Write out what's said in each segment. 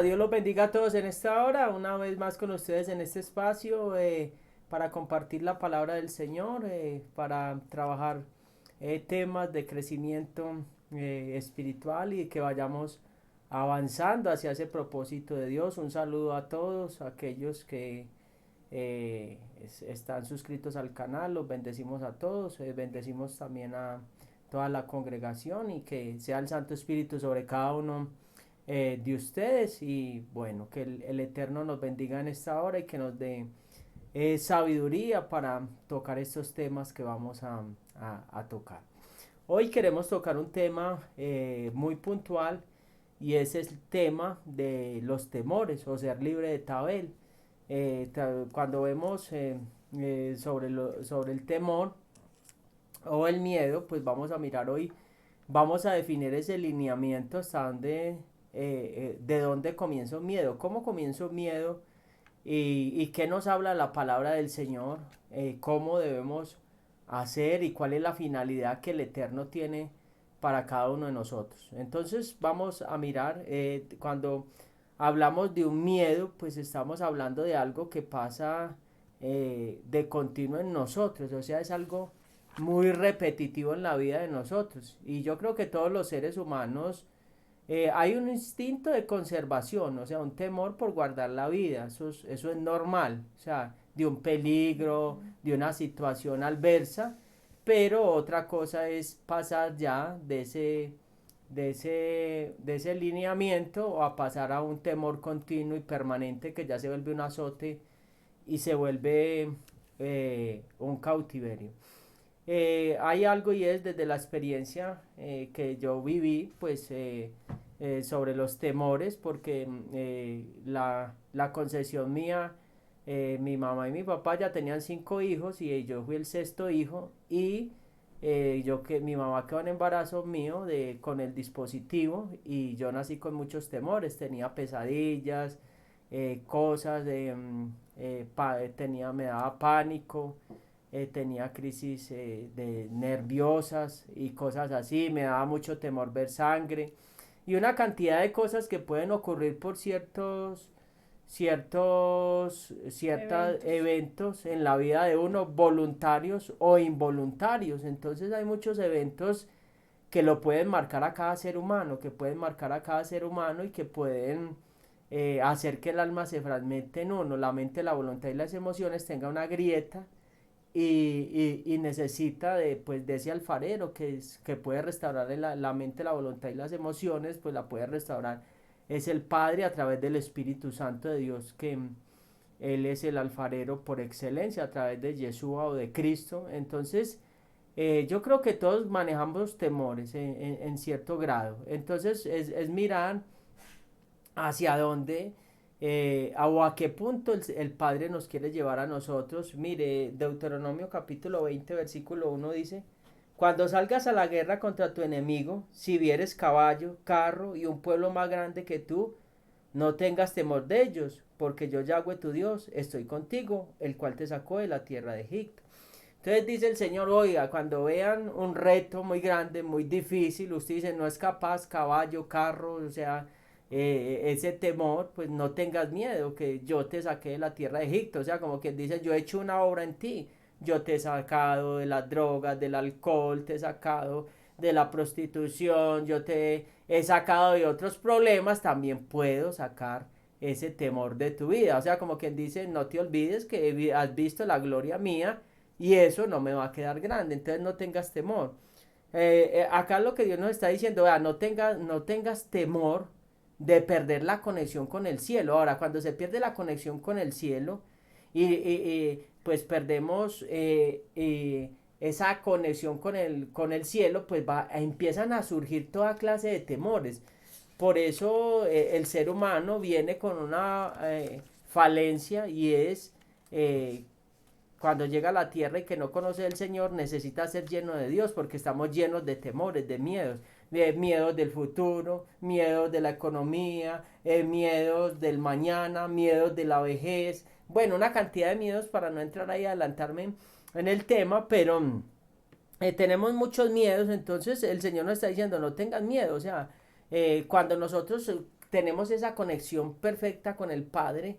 Dios los bendiga a todos en esta hora, una vez más con ustedes en este espacio para compartir la palabra del Señor, para trabajar temas de crecimiento espiritual y que vayamos avanzando hacia ese propósito de Dios. Un saludo a todos aquellos que están suscritos al canal, los bendecimos a todos, bendecimos también a toda la congregación y que sea el Santo Espíritu sobre cada uno de ustedes y bueno, que el Eterno nos bendiga en esta hora y que nos dé sabiduría para tocar estos temas que vamos a tocar. Hoy queremos tocar un tema muy puntual y ese es el tema de los temores o ser libre de Tabel. Cuando vemos sobre el temor o el miedo, pues vamos a mirar hoy, vamos a definir ese lineamiento hasta dónde, de dónde comienza un miedo, cómo comienza un miedo y qué nos habla la palabra del Señor, cómo debemos hacer y cuál es la finalidad que el Eterno tiene para cada uno de nosotros. Entonces vamos a mirar, cuando hablamos de un miedo, pues estamos hablando de algo que pasa de continuo en nosotros, o sea, es algo muy repetitivo en la vida de nosotros. Y yo creo que todos los seres humanos hay un instinto de conservación, o sea, un temor por guardar la vida, eso es normal, o sea, de un peligro, de una situación adversa, pero otra cosa es pasar ya de ese lineamiento o a pasar a un temor continuo y permanente que ya se vuelve un azote y se vuelve un cautiverio. Hay algo y es desde la experiencia que yo viví, pues sobre los temores, porque la concesión mía, mi mamá y mi papá ya tenían 5 hijos y yo fui el sexto hijo y mi mamá quedó en embarazo mío con el dispositivo y yo nací con muchos temores, tenía pesadillas, cosas, me daba pánico, tenía crisis de nerviosas y cosas así, me daba mucho temor ver sangre y una cantidad de cosas que pueden ocurrir por ciertos Eventos. eventos en la vida de uno, voluntarios o involuntarios. Entonces hay muchos eventos que lo pueden marcar a cada ser humano, que pueden marcar a cada ser humano y que pueden hacer que el alma se fragmente en uno, la mente, la voluntad y las emociones tenga una grieta y necesita de ese alfarero que puede restaurar la mente, la voluntad y las emociones, pues la puede restaurar. Es el Padre a través del Espíritu Santo de Dios, que Él es el alfarero por excelencia a través de Yeshua o de Cristo. Entonces, yo creo que todos manejamos temores en cierto grado. Entonces, es mirar hacia dónde o a qué punto el Padre nos quiere llevar a nosotros. Mire, Deuteronomio capítulo 20, versículo 1 dice, cuando salgas a la guerra contra tu enemigo, si vieres caballo, carro y un pueblo más grande que tú, no tengas temor de ellos, porque yo Yahweh tu Dios estoy contigo, el cual te sacó de la tierra de Egipto. Entonces dice el Señor, oiga, cuando vean un reto muy grande, muy difícil, usted dice, no es capaz, caballo, carro, o sea, ese temor, pues no tengas miedo, que yo te saqué de la tierra de Egipto, o sea, como quien dice, yo he hecho una obra en ti, yo te he sacado de las drogas, del alcohol, te he sacado de la prostitución, yo te he sacado de otros problemas, también puedo sacar ese temor de tu vida, o sea, como quien dice, no te olvides que has visto la gloria mía y eso no me va a quedar grande, entonces no tengas temor. Acá lo que Dios nos está diciendo, no tengas temor de perder la conexión con el cielo. Ahora, cuando se pierde la conexión con el cielo pues perdemos esa conexión con el cielo, pues empiezan a surgir toda clase de temores. Por eso el ser humano viene con una falencia y es eh, cuando llega a la tierra y que no conoce el Señor, necesita ser lleno de Dios porque estamos llenos de temores, de miedos. Miedos del futuro, miedos de la economía, miedos del mañana, miedos de la vejez. Bueno, una cantidad de miedos para no entrar ahí a adelantarme en el tema, pero tenemos muchos miedos, entonces el Señor nos está diciendo, no tengas miedo, o sea, cuando nosotros tenemos esa conexión perfecta con el Padre,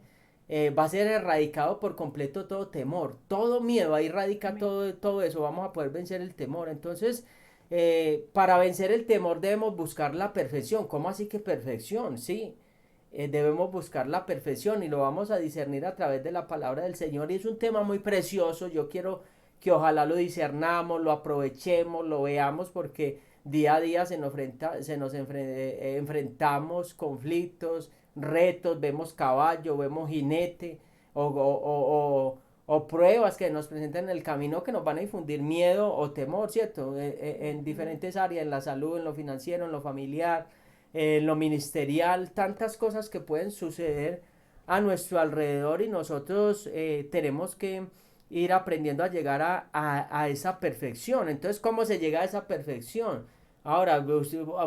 va a ser erradicado por completo todo temor, todo miedo, ahí radica todo eso, vamos a poder vencer el temor. Entonces, para vencer el temor debemos buscar la perfección. ¿Cómo así que perfección? Sí, debemos buscar la perfección y lo vamos a discernir a través de la palabra del Señor, y es un tema muy precioso. Yo quiero que ojalá lo discernamos, lo aprovechemos, lo veamos, porque día a día enfrentamos conflictos, retos, vemos caballo, vemos jinete o pruebas que nos presentan en el camino que nos van a infundir miedo o temor, ¿cierto? En diferentes áreas, en la salud, en lo financiero, en lo familiar, en lo ministerial, tantas cosas que pueden suceder a nuestro alrededor, y nosotros tenemos que ir aprendiendo a llegar a esa perfección. Entonces, ¿cómo se llega a esa perfección? Ahora,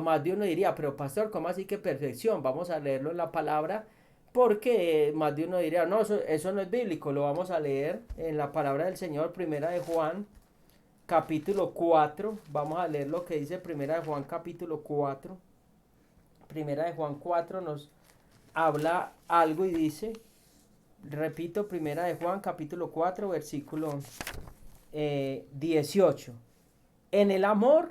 más de uno diría, pero pastor, ¿cómo así que perfección? Vamos a leerlo en la palabra, porque más de uno diría, no, eso no es bíblico. Lo vamos a leer en la palabra del Señor, primera de Juan, capítulo 4. Vamos a leer lo que dice primera de Juan, capítulo 4. Primera de Juan 4 nos habla algo y dice, repito, primera de Juan, capítulo 4, versículo 18. En el amor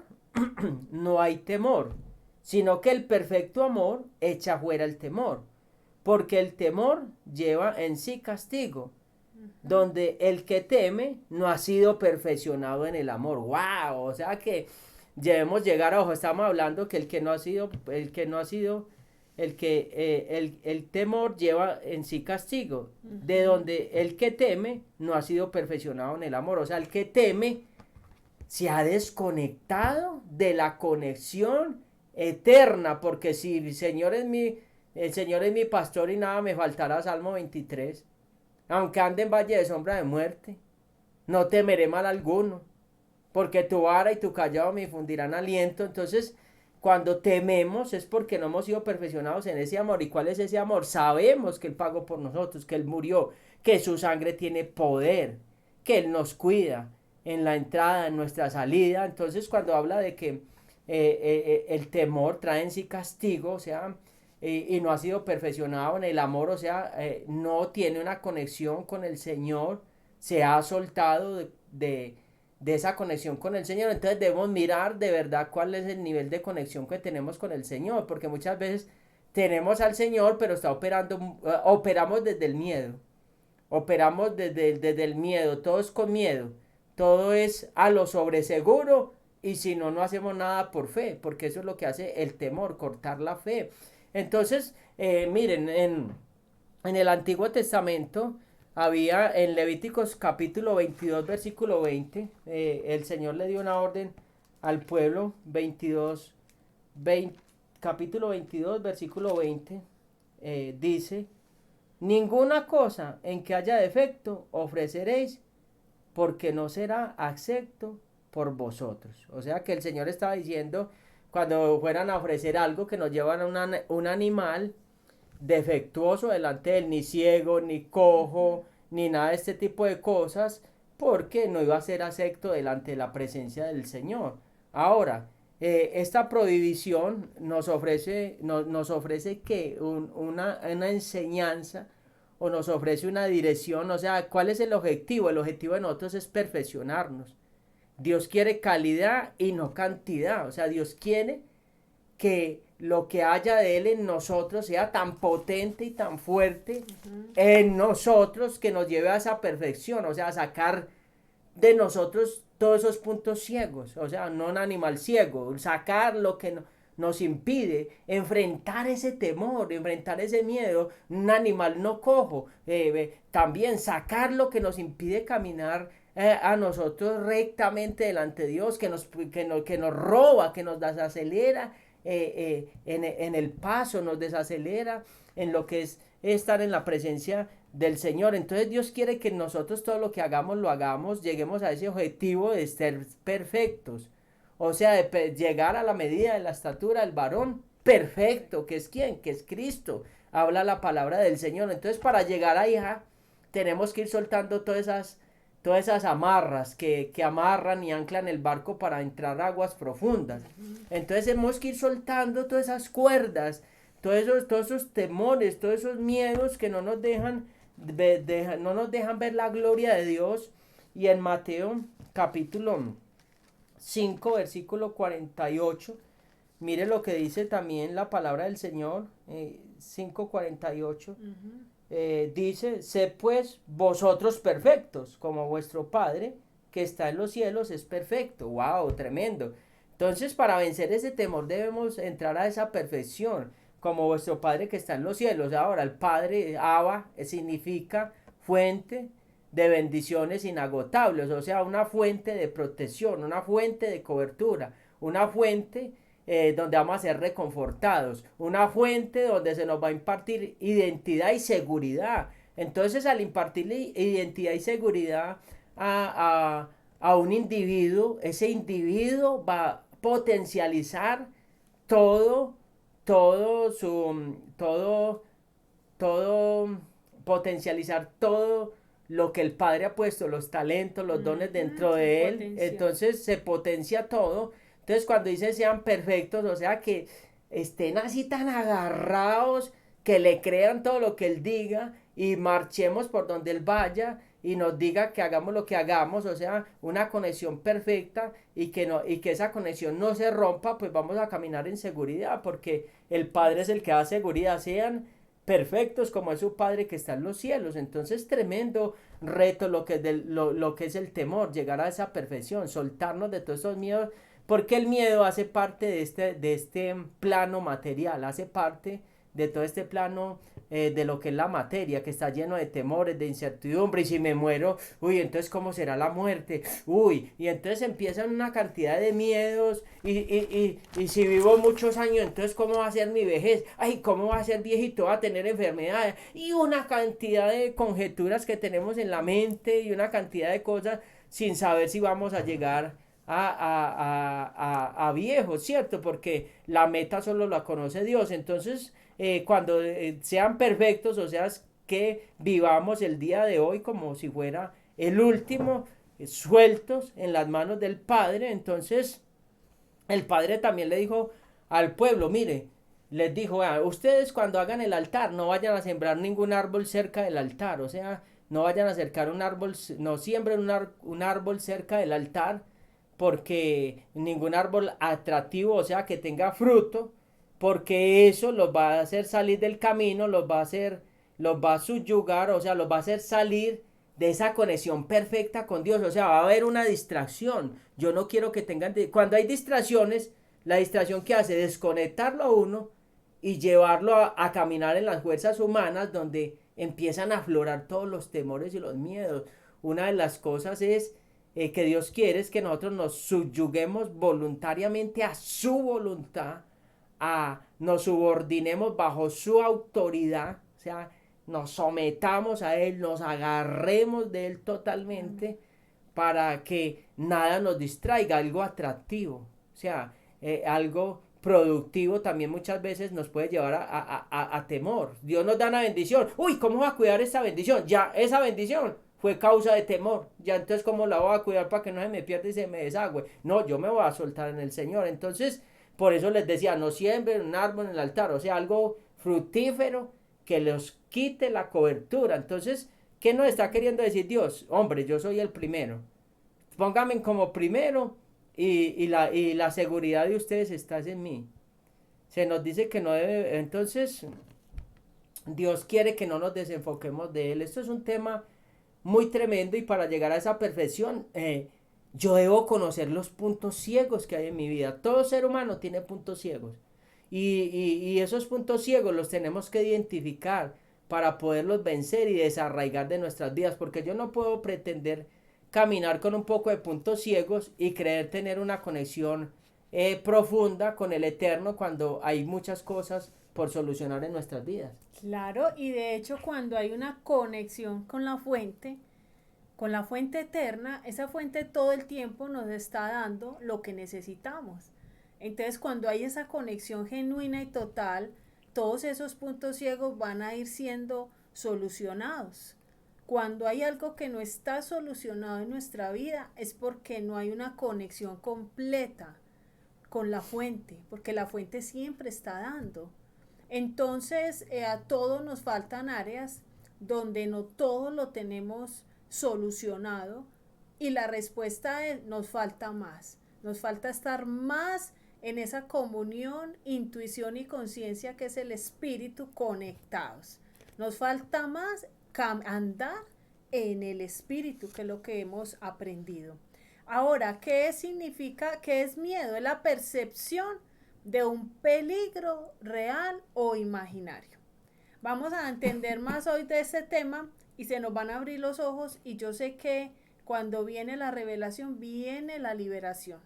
no hay temor, sino que el perfecto amor echa fuera el temor, porque el temor lleva en sí castigo, donde el que teme no ha sido perfeccionado en el amor. ¡Wow! O sea que debemos llegar a ojo, estamos hablando que el temor lleva en sí castigo, de donde el que teme no ha sido perfeccionado en el amor. O sea, el que teme se ha desconectado de la conexión eterna, porque si el Señor es mi pastor y nada me faltará, Salmo 23. Aunque ande en valle de sombra de muerte, no temeré mal alguno, porque tu vara y tu callado me infundirán aliento. Entonces, cuando tememos es porque no hemos sido perfeccionados en ese amor. ¿Y cuál es ese amor? Sabemos que Él pagó por nosotros, que Él murió, que su sangre tiene poder, que Él nos cuida en la entrada, en nuestra salida. Entonces, cuando habla de que el temor trae en sí castigo, o sea, y no ha sido perfeccionado en el amor, o sea, no tiene una conexión con el Señor, se ha soltado de esa conexión con el Señor. Entonces debemos mirar de verdad cuál es el nivel de conexión que tenemos con el Señor, porque muchas veces tenemos al Señor, pero operamos desde el miedo, operamos desde el miedo, todo es con miedo, todo es a lo sobreseguro, y si no, no hacemos nada por fe, porque eso es lo que hace el temor, cortar la fe. Entonces, miren, en el Antiguo Testamento había en Levíticos capítulo 22, versículo 20, el Señor le dio una orden al pueblo, 22, 20, capítulo 22, versículo 20, dice, ninguna cosa en que haya defecto ofreceréis, porque no será acepto por vosotros. O sea que el Señor estaba diciendo, cuando fueran a ofrecer algo, que nos llevan a un animal defectuoso delante de él, ni ciego, ni cojo, ni nada de este tipo de cosas, porque no iba a ser acepto delante de la presencia del Señor. Ahora, esta prohibición nos ofrece que una enseñanza, o nos ofrece una dirección. O sea, ¿cuál es el objetivo? El objetivo de nosotros es perfeccionarnos. Dios quiere calidad y no cantidad. O sea, Dios quiere que lo que haya de Él en nosotros sea tan potente y tan fuerte en nosotros, que nos lleve a esa perfección. O sea, a sacar de nosotros todos esos puntos ciegos. O sea, no un animal ciego, sacar lo que nos impide enfrentar ese temor, enfrentar ese miedo, un animal no cojo. También sacar lo que nos impide caminar a nosotros rectamente delante de Dios, que nos roba, que nos desacelera en el paso, nos desacelera en lo que es estar en la presencia del Señor. Entonces Dios quiere que nosotros todo lo que hagamos, lo hagamos, lleguemos a ese objetivo de ser perfectos. O sea, de llegar a la medida de la estatura del varón perfecto, que es ¿quién? Que es Cristo. Habla la palabra del Señor. Entonces, para llegar ahí, tenemos que ir soltando todas esas amarras que amarran y anclan el barco para entrar a aguas profundas. Entonces, hemos que ir soltando todas esas cuerdas, todos esos temores, todos esos miedos que no nos dejan, no nos dejan ver la gloria de Dios. Y en Mateo capítulo 5, versículo 48, mire lo que dice también la palabra del Señor, 5:48. Dice, sed pues vosotros perfectos, como vuestro Padre que está en los cielos es perfecto. ¡Wow! Tremendo. Entonces, para vencer ese temor debemos entrar a esa perfección, como vuestro Padre que está en los cielos. Ahora, el Padre, Abba, significa fuente de bendiciones inagotables, o sea, una fuente de protección, una fuente de cobertura, una fuente donde vamos a ser reconfortados, una fuente donde se nos va a impartir identidad y seguridad. Entonces, al impartirle identidad y seguridad a un individuo, ese individuo va a potencializar todo, todo, potencializar todo lo que el Padre ha puesto, los talentos, los dones dentro de él. Potencia. Entonces se potencia todo. Entonces cuando dice sean perfectos, o sea que estén así tan agarrados, que le crean todo lo que él diga y marchemos por donde él vaya y nos diga que hagamos lo que hagamos, o sea, una conexión perfecta y que esa conexión no se rompa, pues vamos a caminar en seguridad, porque el Padre es el que da seguridad. Sean perfectos como es su Padre que está en los cielos. Entonces, tremendo reto lo que es el temor, llegar a esa perfección, soltarnos de todos esos miedos, porque el miedo hace parte de este plano material, hace parte de todo este plano de lo que es la materia, que está lleno de temores, de incertidumbre. Y si me muero, uy, entonces ¿cómo será la muerte? Uy, y entonces empiezan una cantidad de miedos. Y si vivo muchos años, entonces ¿cómo va a ser mi vejez? Ay, ¿cómo va a ser viejito? ¿Va a tener enfermedades? Y una cantidad de conjeturas que tenemos en la mente y una cantidad de cosas sin saber si vamos a llegar a viejos, ¿cierto? Porque la meta solo la conoce Dios. Entonces, cuando sean perfectos, o sea, que vivamos el día de hoy como si fuera el último, sueltos en las manos del Padre. Entonces, el Padre también le dijo al pueblo, mire, les dijo, ustedes cuando hagan el altar no vayan a sembrar ningún árbol cerca del altar, o sea, no vayan a acercar un árbol, no siembren un árbol cerca del altar, porque ningún árbol atractivo, o sea, que tenga fruto, porque eso los va a hacer salir del camino, los va a subyugar, o sea, los va a hacer salir de esa conexión perfecta con Dios. O sea, va a haber una distracción. Yo no quiero que tengan... Cuando hay distracciones, la distracción que hace es desconectarlo a uno y llevarlo a caminar en las fuerzas humanas, donde empiezan a aflorar todos los temores y los miedos. Una de las cosas es que Dios quiere es que nosotros nos subyuguemos voluntariamente a su voluntad, nos subordinemos bajo su autoridad, o sea, nos sometamos a Él, nos agarremos de Él totalmente, para que nada nos distraiga, algo atractivo, o sea, algo productivo también muchas veces nos puede llevar a temor. Dios nos da una bendición, uy, ¿cómo va a cuidar esa bendición? Ya, esa bendición fue causa de temor, ya entonces ¿cómo la voy a cuidar para que no se me pierda y se me desagüe? No, yo me voy a soltar en el Señor. Entonces, por eso les decía, no siembren un árbol en el altar, o sea, algo fructífero que los quite la cobertura. Entonces, ¿qué nos está queriendo decir Dios? Hombre, yo soy el primero. Pónganme como primero y la seguridad de ustedes está en mí. Se nos dice que no debe, entonces Dios quiere que no nos desenfoquemos de Él. Esto es un tema muy tremendo, y para llegar a esa perfección, yo debo conocer los puntos ciegos que hay en mi vida. Todo ser humano tiene puntos ciegos. Y esos puntos ciegos los tenemos que identificar para poderlos vencer y desarraigar de nuestras vidas. Porque yo no puedo pretender caminar con un poco de puntos ciegos y creer tener una conexión profunda con el Eterno, cuando hay muchas cosas por solucionar en nuestras vidas. Claro, y de hecho cuando hay una conexión con la fuente eterna, esa fuente todo el tiempo nos está dando lo que necesitamos. Entonces cuando hay esa conexión genuina y total, todos esos puntos ciegos van a ir siendo solucionados. Cuando hay algo que no está solucionado en nuestra vida es porque no hay una conexión completa con la fuente, porque la fuente siempre está dando. Entonces, a todos nos faltan áreas donde no todo lo tenemos solucionado y la respuesta es nos falta más. Nos falta estar más en esa comunión, intuición y conciencia que es el espíritu conectados. Nos falta más andar en el espíritu, que es lo que hemos aprendido. Ahora, ¿qué significa? ¿Qué es miedo? Es la percepción de un peligro real o imaginario. Vamos a entender más hoy de este tema y se nos van a abrir los ojos y yo sé que cuando viene la revelación viene la liberación.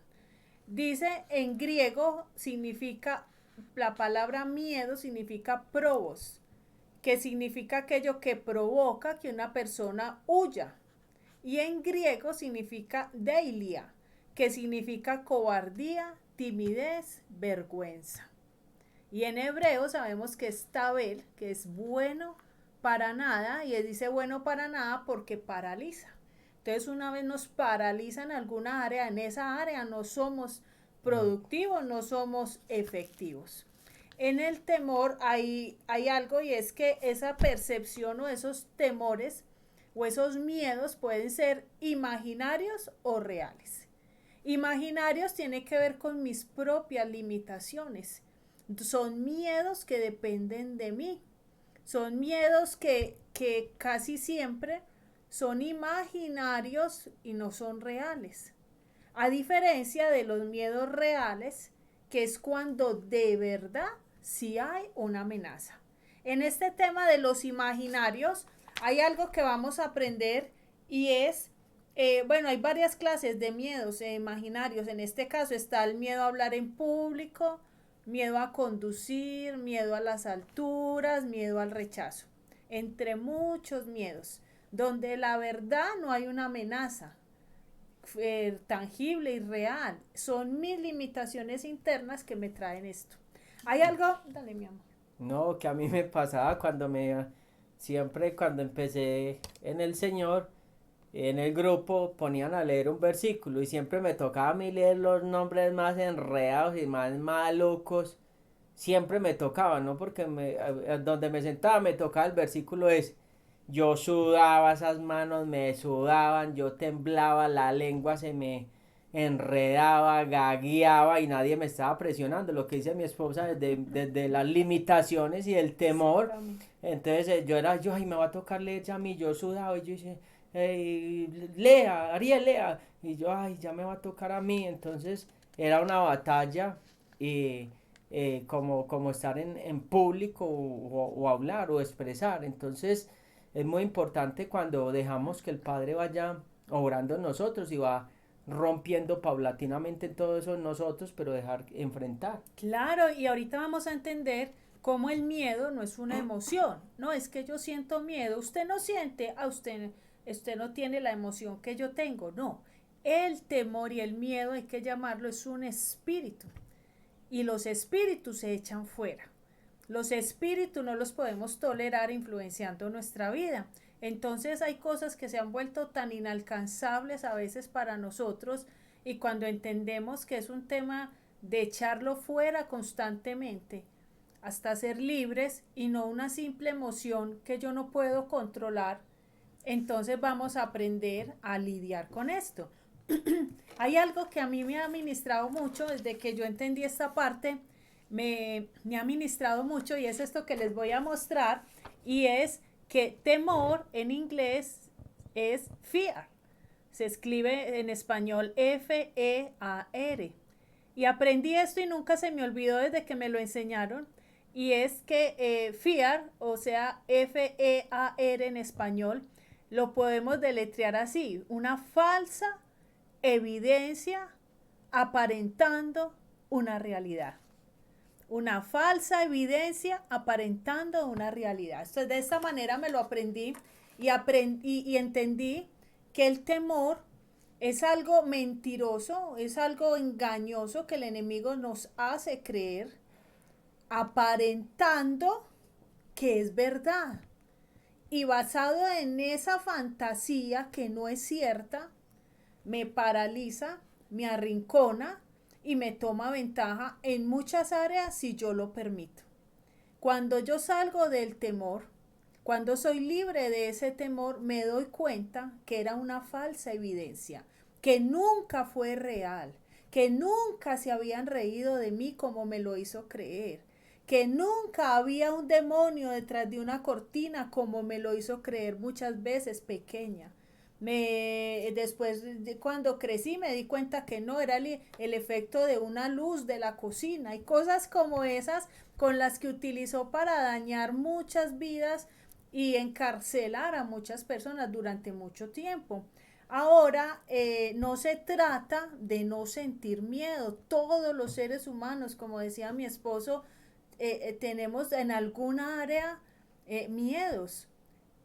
Dice en griego significa, la palabra miedo significa probos, que significa aquello que provoca que una persona huya. Y en griego significa deilia, que significa cobardía, timidez, vergüenza. Y en hebreo sabemos que es tabel, que es bueno para nada, y él dice bueno para nada porque paraliza. Entonces una vez nos paraliza en alguna área, en esa área no somos productivos, no somos efectivos. En el temor hay algo y es que esa percepción o esos temores o esos miedos pueden ser imaginarios o reales. Imaginarios tiene que ver con mis propias limitaciones. Son miedos que dependen de mí. Son miedos que casi siempre son imaginarios y no son reales. A diferencia de los miedos reales, que es cuando de verdad sí hay una amenaza. En este tema de los imaginarios, hay algo que vamos a aprender y es, bueno, hay varias clases de miedos imaginarios. En este caso está el miedo a hablar en público, miedo a conducir, miedo a las alturas, miedo al rechazo, entre muchos miedos, donde la verdad no hay una amenaza tangible y real. Son mis limitaciones internas que me traen esto. Hay algo, dale mi amor. No, que a mí me pasaba siempre cuando empecé en el Señor, en el grupo ponían a leer un versículo y siempre me tocaba a mí leer los nombres más enredados y más malucos. Siempre me tocaba, ¿no? Porque donde me sentaba me tocaba el versículo ese. Yo sudaba, esas manos me sudaban, yo temblaba, la lengua se me enredaba, gagueaba y nadie me estaba presionando. Lo que dice mi esposa desde las limitaciones y el temor. Entonces ay, me va a tocar leer ya a mí, yo sudaba y yo dice, hey, lea, Ariel, lea. Y yo, ay, ya me va a tocar a mí. Entonces era una batalla y como estar en público o hablar o expresar. Entonces es muy importante cuando dejamos que el Padre vaya obrando en nosotros y va rompiendo paulatinamente en todo eso en nosotros, pero dejar enfrentar. Claro, y ahorita vamos a entender cómo el miedo no es una emoción. No es que yo siento miedo, usted no siente, usted no tiene la emoción que yo tengo. No, el temor y el miedo, hay que llamarlo, es un espíritu. Y los espíritus se echan fuera. Los espíritus no los podemos tolerar influenciando nuestra vida. Entonces hay cosas que se han vuelto tan inalcanzables a veces para nosotros, y cuando entendemos que es un tema de echarlo fuera constantemente hasta ser libres y no una simple emoción que yo no puedo controlar, entonces vamos a aprender a lidiar con esto. Hay algo que a mí me ha ministrado mucho desde que yo entendí esta parte, me ha ministrado mucho, y es esto que les voy a mostrar, y es que temor en inglés es fear. Se escribe en español F-E-A-R. Y aprendí esto y nunca se me olvidó desde que me lo enseñaron. Y es que fear, o sea, F-E-A-R en español, lo podemos deletrear así: una falsa evidencia aparentando una realidad. Una falsa evidencia aparentando una realidad. Entonces, de esta manera me lo aprendí y entendí que el temor es algo mentiroso, es algo engañoso que el enemigo nos hace creer, aparentando que es verdad. Y basado en esa fantasía que no es cierta, me paraliza, me arrincona y me toma ventaja en muchas áreas si yo lo permito. Cuando yo salgo del temor, cuando soy libre de ese temor, me doy cuenta que era una falsa evidencia, que nunca fue real, que nunca se habían reído de mí como me lo hizo creer, que nunca había un demonio detrás de una cortina como me lo hizo creer muchas veces pequeña. Después, cuando crecí, me di cuenta que no era el efecto de una luz de la cocina y cosas como esas con las que utilizó para dañar muchas vidas y encarcelar a muchas personas durante mucho tiempo. Ahora, no se trata de no sentir miedo. Todos los seres humanos, como decía mi esposo, tenemos en alguna área miedos.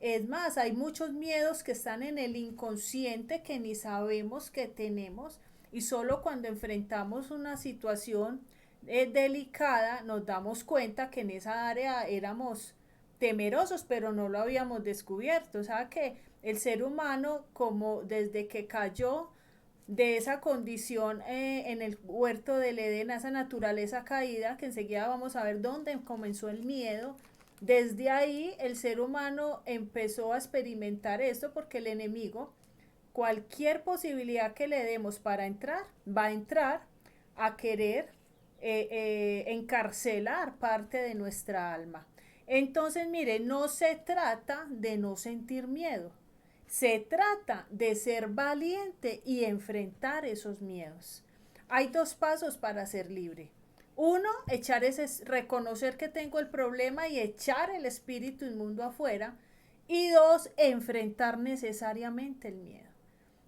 Es más, hay muchos miedos que están en el inconsciente que ni sabemos que tenemos, y solo cuando enfrentamos una situación delicada nos damos cuenta que en esa área éramos temerosos, pero no lo habíamos descubierto. O sea que el ser humano, como desde que cayó de esa condición en el huerto del Edén, esa naturaleza caída, que enseguida vamos a ver dónde comenzó el miedo, desde ahí el ser humano empezó a experimentar esto, porque el enemigo, cualquier posibilidad que le demos para entrar, va a entrar a querer encarcelar parte de nuestra alma. Entonces, mire, no se trata de no sentir miedo, se trata de ser valiente y enfrentar esos miedos. Hay dos pasos para ser libre. Uno, reconocer que tengo el problema y echar el espíritu inmundo afuera. Y dos, enfrentar necesariamente el miedo.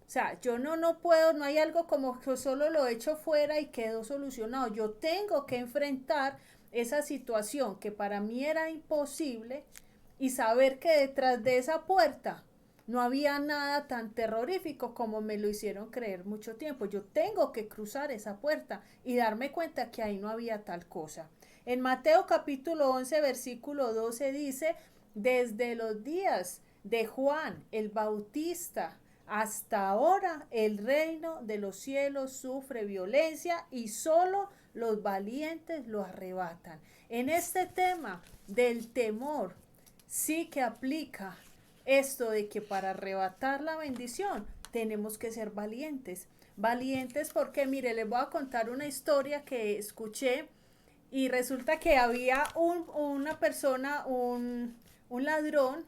O sea, yo no puedo, no hay algo como que solo lo echo fuera y quedó solucionado. Yo tengo que enfrentar esa situación que para mí era imposible y saber que detrás de esa puerta no había nada tan terrorífico como me lo hicieron creer mucho tiempo. Yo tengo que cruzar esa puerta y darme cuenta que ahí no había tal cosa. En Mateo capítulo 11, versículo 12 dice: desde los días de Juan el Bautista hasta ahora el reino de los cielos sufre violencia y solo los valientes lo arrebatan. En este tema del temor sí que aplica esto de que para arrebatar la bendición tenemos que ser valientes. Valientes porque, mire, les voy a contar una historia que escuché, y resulta que había una persona, un ladrón,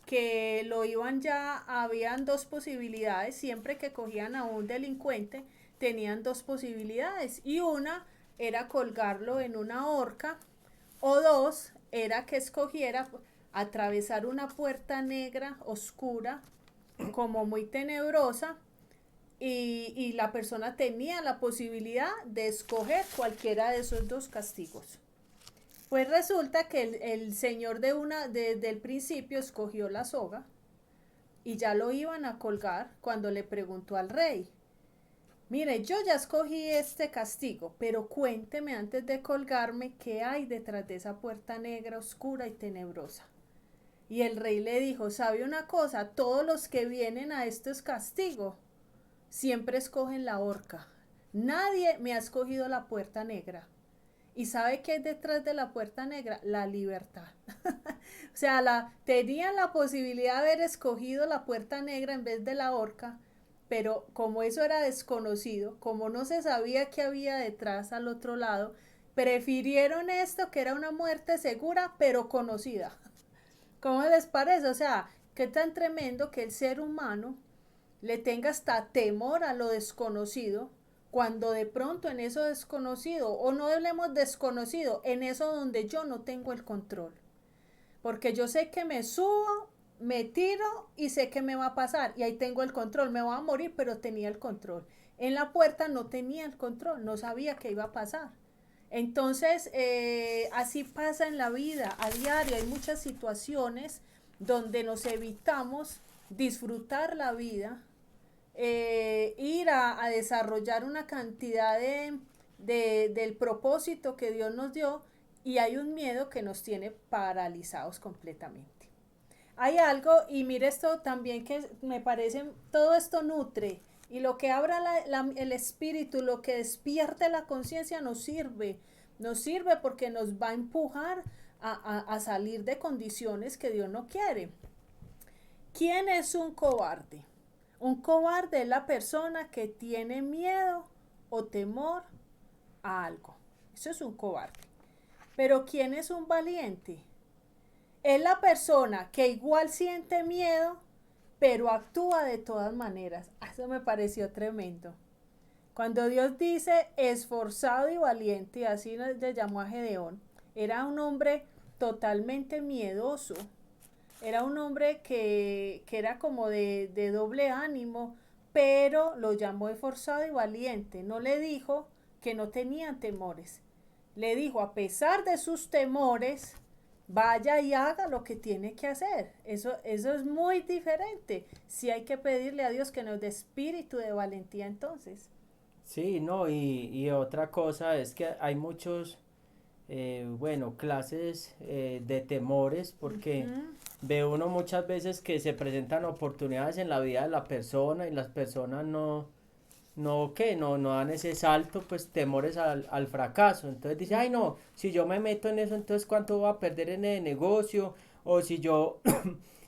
que lo iban ya, habían dos posibilidades, siempre que cogían a un delincuente tenían dos posibilidades, y una era colgarlo en una horca, o dos era que escogiera atravesar una puerta negra, oscura, como muy tenebrosa, y la persona tenía la posibilidad de escoger cualquiera de esos dos castigos. Pues resulta que el señor desde el principio escogió la soga, y ya lo iban a colgar cuando le preguntó al rey: mire, yo ya escogí este castigo, pero cuénteme antes de colgarme qué hay detrás de esa puerta negra, oscura y tenebrosa. Y el rey le dijo: ¿sabe una cosa? Todos los que vienen a estos castigos siempre escogen la horca. Nadie me ha escogido la puerta negra. ¿Y sabe qué hay detrás de la puerta negra? La libertad. O sea, tenían la posibilidad de haber escogido la puerta negra en vez de la horca, pero como eso era desconocido, como no se sabía qué había detrás al otro lado, prefirieron esto, que era una muerte segura pero conocida. ¿Cómo les parece? O sea, qué tan tremendo que el ser humano le tenga hasta temor a lo desconocido, cuando de pronto en eso desconocido, o no hablemos desconocido, en eso donde yo no tengo el control. Porque yo sé que me subo, me tiro y sé que me va a pasar, y ahí tengo el control. Me voy a morir, pero tenía el control. En la puerta no tenía el control, no sabía qué iba a pasar. Entonces, así pasa en la vida a diario. Hay muchas situaciones donde nos evitamos disfrutar la vida, ir a desarrollar una cantidad del propósito que Dios nos dio, y hay un miedo que nos tiene paralizados completamente. Hay algo, y mire esto también que me parece, todo esto nutre, y lo que abra el espíritu, lo que despierte la conciencia nos sirve porque nos va a empujar a salir de condiciones que Dios no quiere. ¿Quién es un cobarde? Un cobarde es la persona que tiene miedo o temor a algo. Eso es un cobarde. Pero ¿quién es un valiente? Es la persona que igual siente miedo, pero actúa de todas maneras. Eso me pareció tremendo. Cuando Dios dice esforzado y valiente, así le llamó a Gedeón, era un hombre totalmente miedoso. Era un hombre que era como de doble ánimo, pero lo llamó esforzado y valiente. No le dijo que no tenían temores. Le dijo, a pesar de sus temores, vaya y haga lo que tiene que hacer. Eso es muy diferente. Sí hay que pedirle a Dios que nos dé espíritu de valentía entonces. Sí, no, y otra cosa es que hay muchos, bueno, clases de temores, porque Ujú. ve uno muchas veces que se presentan oportunidades en la vida de la persona y las personas no dan ese salto, pues temores al fracaso. Entonces dice, ay no, si yo me meto en eso, entonces cuánto voy a perder en el negocio, o si yo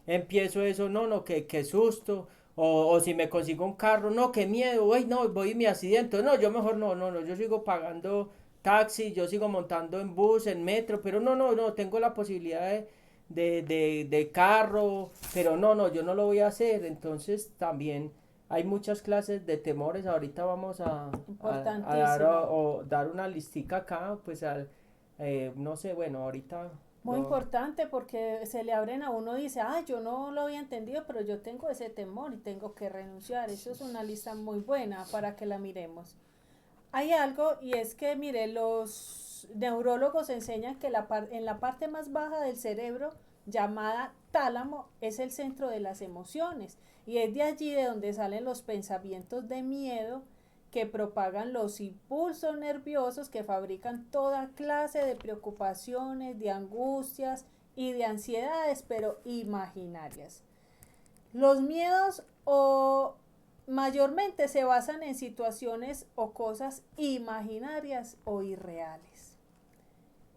empiezo eso, no, que susto, o si me consigo un carro, no, qué miedo, uy, no, voy y me accidento, no, yo mejor no, yo sigo pagando taxi, yo sigo montando en bus, en metro, pero no, tengo la posibilidad de carro, pero no, yo no lo voy a hacer. Entonces también hay muchas clases de temores. Ahorita vamos a dar, Importantísimo. dar una listica acá, pues no sé, bueno, ahorita Muy lo... importante porque se le abren a uno y dice, ah, yo no lo había entendido, pero yo tengo ese temor y tengo que renunciar. Eso es una lista muy buena para que la miremos. Hay algo y es que, mire, los neurólogos enseñan que en la parte más baja del cerebro, llamada tálamo, es el centro de las emociones y es de allí de donde salen los pensamientos de miedo que propagan los impulsos nerviosos que fabrican toda clase de preocupaciones, de angustias y de ansiedades, pero imaginarias. Los miedos o mayormente se basan en situaciones o cosas imaginarias o irreales.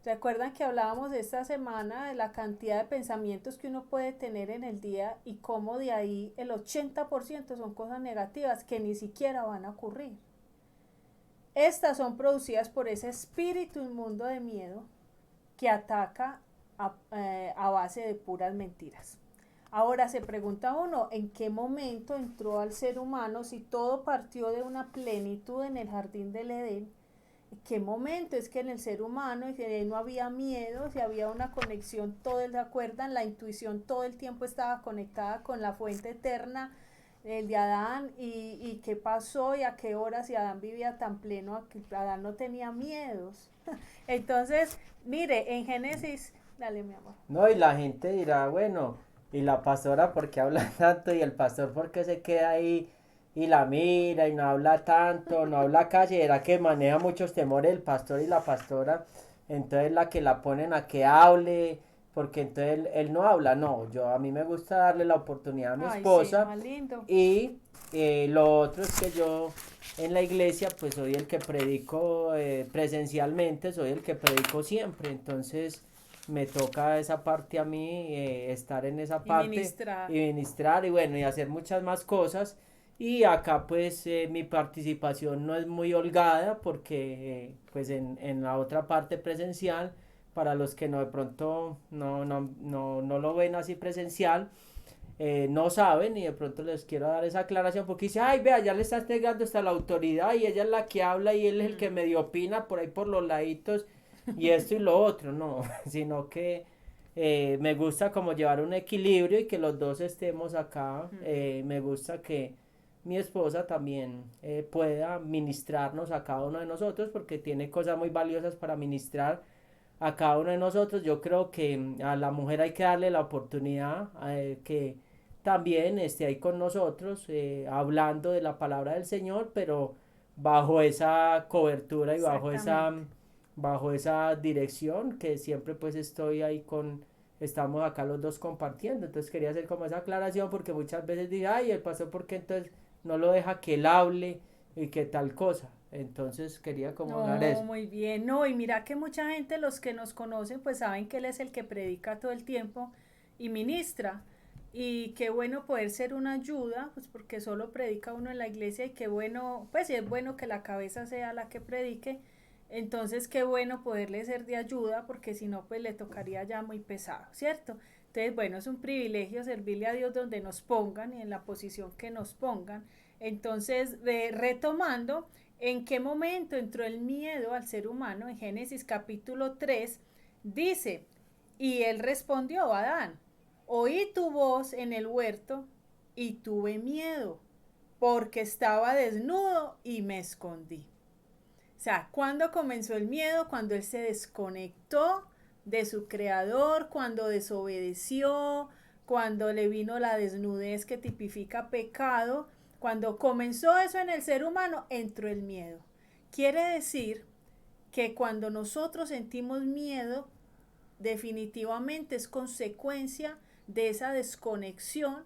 ¿Recuerdan que hablábamos esta semana de la cantidad de pensamientos que uno puede tener en el día y cómo de ahí el 80% son cosas negativas que ni siquiera van a ocurrir? Estas son producidas por ese espíritu inmundo de miedo que ataca a base de puras mentiras. Ahora se pregunta uno, ¿en qué momento entró al ser humano si todo partió de una plenitud en el jardín del Edén? ¿En qué momento es que en el ser humano no había miedo, si había una conexión, todos se acuerdan, la intuición todo el tiempo estaba conectada con la fuente eterna, el de Adán, y qué pasó y a qué horas, si Adán vivía tan pleno, Adán no tenía miedos? Entonces, mire, en Génesis, dale mi amor. No, y la gente dirá, bueno, y la pastora por qué habla tanto y el pastor por qué se queda ahí y la mira y no habla tanto, no habla calle, era que maneja muchos temores el pastor y la pastora, entonces la que la ponen a que hable, porque entonces él no habla, no, yo a mí me gusta darle la oportunidad a mi Ay, sí, esposa más lindo. y lo otro es que yo en la iglesia pues soy el que predico presencialmente, soy el que predico siempre, entonces me toca esa parte a mí, estar en esa Y parte y ministrar. ministrar y bueno, y hacer muchas más cosas. Y acá pues mi participación no es muy holgada porque pues en la otra parte presencial, para los que no de pronto no lo ven así presencial, no saben y de pronto les quiero dar esa aclaración porque dice, ay, vea, ya le estás negando hasta la autoridad y ella es la que habla y él es el que Mm. medio opina por ahí por los laditos y esto y lo otro, no, sino que me gusta como llevar un equilibrio y que los dos estemos acá, Mm. me gusta que mi esposa también pueda ministrarnos a cada uno de nosotros porque tiene cosas muy valiosas para ministrar a cada uno de nosotros. Yo creo que a la mujer hay que darle la oportunidad que también esté ahí con nosotros hablando de la palabra del Señor, pero bajo esa cobertura y Exactamente. bajo esa dirección que siempre pues estoy ahí estamos acá los dos compartiendo. Entonces quería hacer como esa aclaración porque muchas veces dije, ay, el pastor, ¿por qué entonces no lo deja que él hable? y que tal cosa. Entonces quería como hablar No, eso. muy bien. No, y mira que mucha gente, los que nos conocen, pues saben que él es el que predica todo el tiempo y ministra. Y qué bueno poder ser una ayuda, pues porque solo predica uno en la iglesia y qué bueno, pues sí es bueno que la cabeza sea la que predique. Entonces qué bueno poderle ser de ayuda porque si no, pues le tocaría ya muy pesado, ¿cierto? Entonces, bueno, es un privilegio servirle a Dios donde nos pongan y en la posición que nos pongan. Entonces, retomando, ¿en qué momento entró el miedo al ser humano? En Génesis capítulo 3 dice, y él respondió, Adán, oí tu voz en el huerto y tuve miedo, porque estaba desnudo y me escondí. O sea, ¿cuándo comenzó el miedo? Cuando él se desconectó de su creador, cuando desobedeció, cuando le vino la desnudez que tipifica pecado. Cuando comenzó eso en el ser humano, entró el miedo. Quiere decir que cuando nosotros sentimos miedo, definitivamente es consecuencia de esa desconexión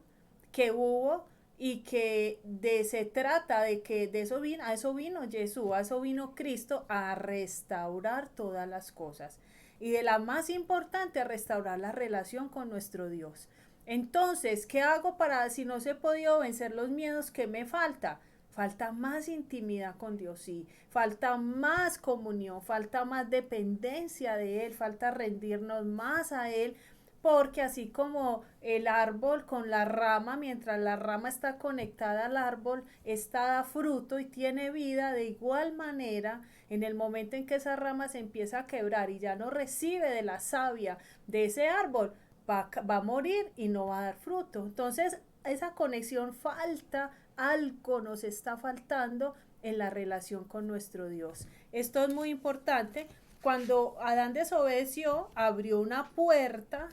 que hubo y que se trata de que de eso vino, a eso vino Jesús, a eso vino Cristo, a restaurar todas las cosas. Y de la más importante, a restaurar la relación con nuestro Dios. Entonces, ¿qué hago para, si no se he podido vencer los miedos, qué me falta? Falta más intimidad con Dios, sí. Falta más comunión, falta más dependencia de Él, falta rendirnos más a Él, porque así como el árbol con la rama, mientras la rama está conectada al árbol, está da fruto y tiene vida, de igual manera, en el momento en que esa rama se empieza a quebrar y ya no recibe de la savia de ese árbol, va a morir y no va a dar fruto. Entonces, esa conexión falta, algo nos está faltando en la relación con nuestro Dios. Esto es muy importante. Cuando Adán desobedeció, abrió una puerta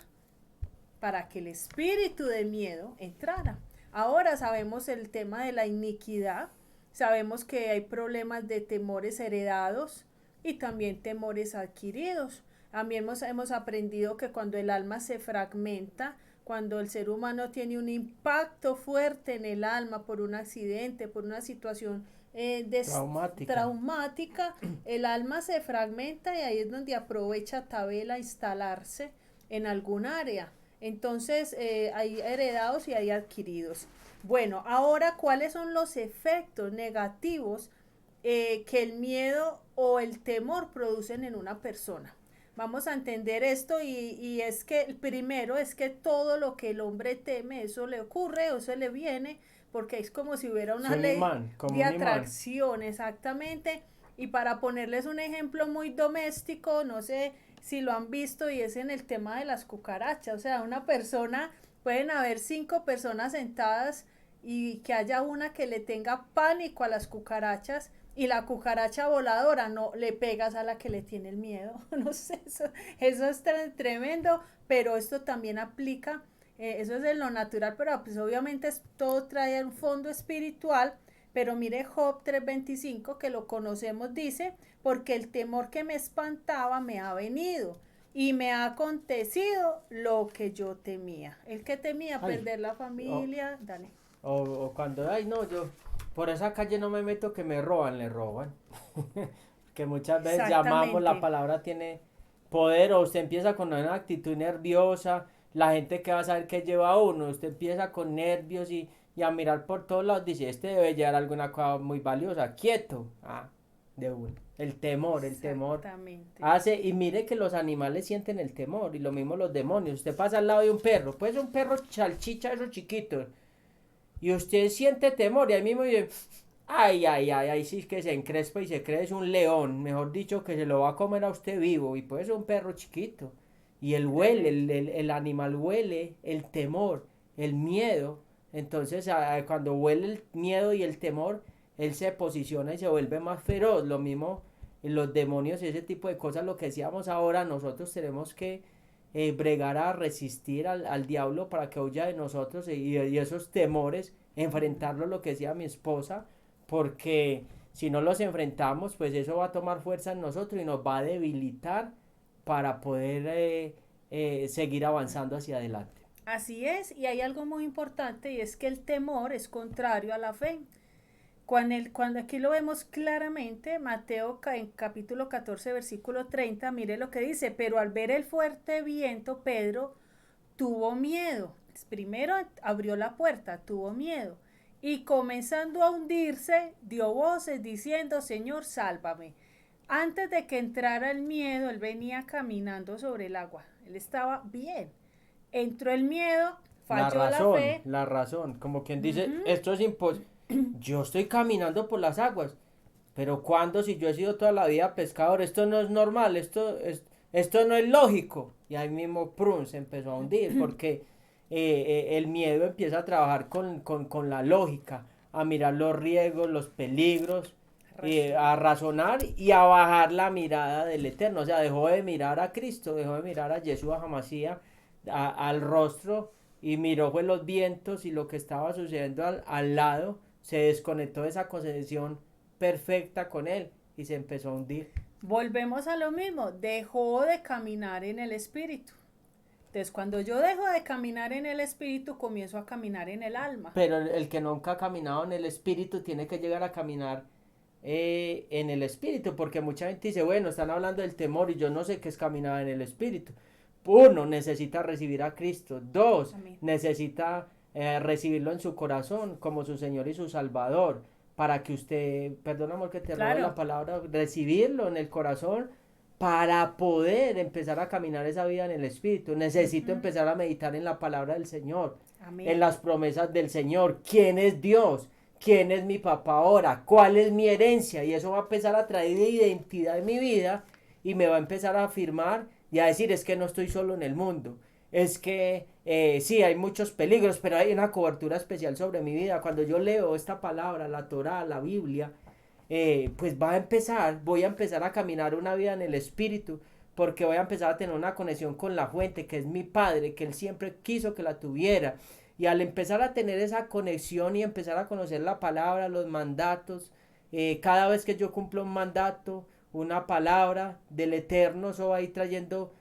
para que el espíritu de miedo entrara. Ahora sabemos el tema de la iniquidad, sabemos que hay problemas de temores heredados y también temores adquiridos. También hemos aprendido que cuando el alma se fragmenta, cuando el ser humano tiene un impacto fuerte en el alma por un accidente, por una situación Traumática. traumática, el alma se fragmenta y ahí es donde aprovecha Tabel a instalarse en algún área. Entonces, hay heredados y hay adquiridos. Bueno, ahora, ¿cuáles son los efectos negativos que el miedo o el temor producen en una persona? Vamos a entender esto y es que el primero es que todo lo que el hombre teme, eso le ocurre o eso le viene, porque es como si hubiera Es una un ley imán, como de un imán. atracción, exactamente. Y para ponerles un ejemplo muy doméstico, no sé si lo han visto y es en el tema de las cucarachas. O sea, una persona, pueden haber 5 personas sentadas y que haya una que le tenga pánico a las cucarachas y la cucaracha voladora no le pegas a la que le tiene el miedo. No sé, eso es tremendo, pero esto también aplica, eso es de lo natural, pero pues obviamente todo trae un fondo espiritual. Pero mire Job 3:25, que lo conocemos, dice, porque el temor que me espantaba me ha venido y me ha acontecido lo que yo temía. El que temía Ay, perder la o, familia, dale. o cuando, ay, no, yo por esa calle no me meto que me roban, le roban. Que muchas veces llamamos, la Exactamente. palabra tiene poder, o usted empieza con una actitud nerviosa, la gente que va a saber que lleva uno, usted empieza con nervios y a mirar por todos lados, dice, este debe llevar alguna cosa muy valiosa, quieto, de uno. El temor Exactamente. hace, y mire que los animales sienten el temor, y lo mismo los demonios, usted pasa al lado de un perro, pues un perro salchicha, esos chiquitos, y usted siente temor, y ahí mismo dice, ay, ay, ay, ay, sí que se encrespa y se cree es un león, mejor dicho, que se lo va a comer a usted vivo, y puede ser un perro chiquito. Y él huele, Tremendo. el animal huele el temor, el miedo. Entonces, cuando huele el miedo y el temor, él se posiciona y se vuelve más feroz. Lo mismo en los demonios y ese tipo de cosas, lo que decíamos ahora, nosotros tenemos que bregar a resistir al diablo para que huya de nosotros y esos temores, enfrentarlo, lo que decía mi esposa, porque si no los enfrentamos, pues eso va a tomar fuerza en nosotros y nos va a debilitar para poder seguir avanzando hacia adelante. Así es, y hay algo muy importante y es que el temor es contrario a la fe. Cuando aquí lo vemos claramente, Mateo en capítulo 14, versículo 30, mire lo que dice, pero al ver el fuerte viento, Pedro tuvo miedo. Primero abrió la puerta, tuvo miedo, y comenzando a hundirse, dio voces diciendo, Señor, sálvame. Antes de que entrara el miedo, él venía caminando sobre el agua. Él estaba bien. Entró el miedo, falló la fe. La razón, como quien dice, esto es imposible. Yo estoy caminando por las aguas, pero cuando si yo he sido toda la vida pescador, esto no es normal, esto no es lógico. Y ahí mismo Prun se empezó a hundir, porque el miedo empieza a trabajar con la lógica, a mirar los riesgos, los peligros, a razonar y a bajar la mirada del Eterno. O sea, dejó de mirar a Cristo, dejó de mirar a Yeshua Hamashiach, al rostro, y miró pues los vientos y lo que estaba sucediendo al lado. Se desconectó de esa conexión perfecta con él y se empezó a hundir. Volvemos a lo mismo, dejó de caminar en el espíritu. Entonces, cuando yo dejo de caminar en el espíritu, comienzo a caminar en el alma. Pero el que nunca ha caminado en el espíritu tiene que llegar a caminar en el espíritu, porque mucha gente dice, bueno, están hablando del temor y yo no sé qué es caminar en el espíritu. Uno, necesita recibir a Cristo. Dos, Amén. necesita recibirlo en su corazón como su Señor y su Salvador, para que usted, perdón amor que te robe la palabra, recibirlo en el corazón para poder empezar a caminar esa vida en el Espíritu. Necesito empezar a meditar en la palabra del Señor, Amén. En las promesas del Señor. ¿Quién es Dios? ¿Quién es mi papá ahora? ¿Cuál es mi herencia? Y eso va a empezar a traer identidad en mi vida y me va a empezar a afirmar y a decir, es que no estoy solo en el mundo. Es que sí, hay muchos peligros, pero hay una cobertura especial sobre mi vida. Cuando yo leo esta palabra, la Torá, la Biblia, pues voy a empezar a caminar una vida en el Espíritu, porque voy a empezar a tener una conexión con la fuente, que es mi Padre, que Él siempre quiso que la tuviera. Y al empezar a tener esa conexión y empezar a conocer la palabra, los mandatos, cada vez que yo cumplo un mandato, una palabra del Eterno, eso va a ir trayendo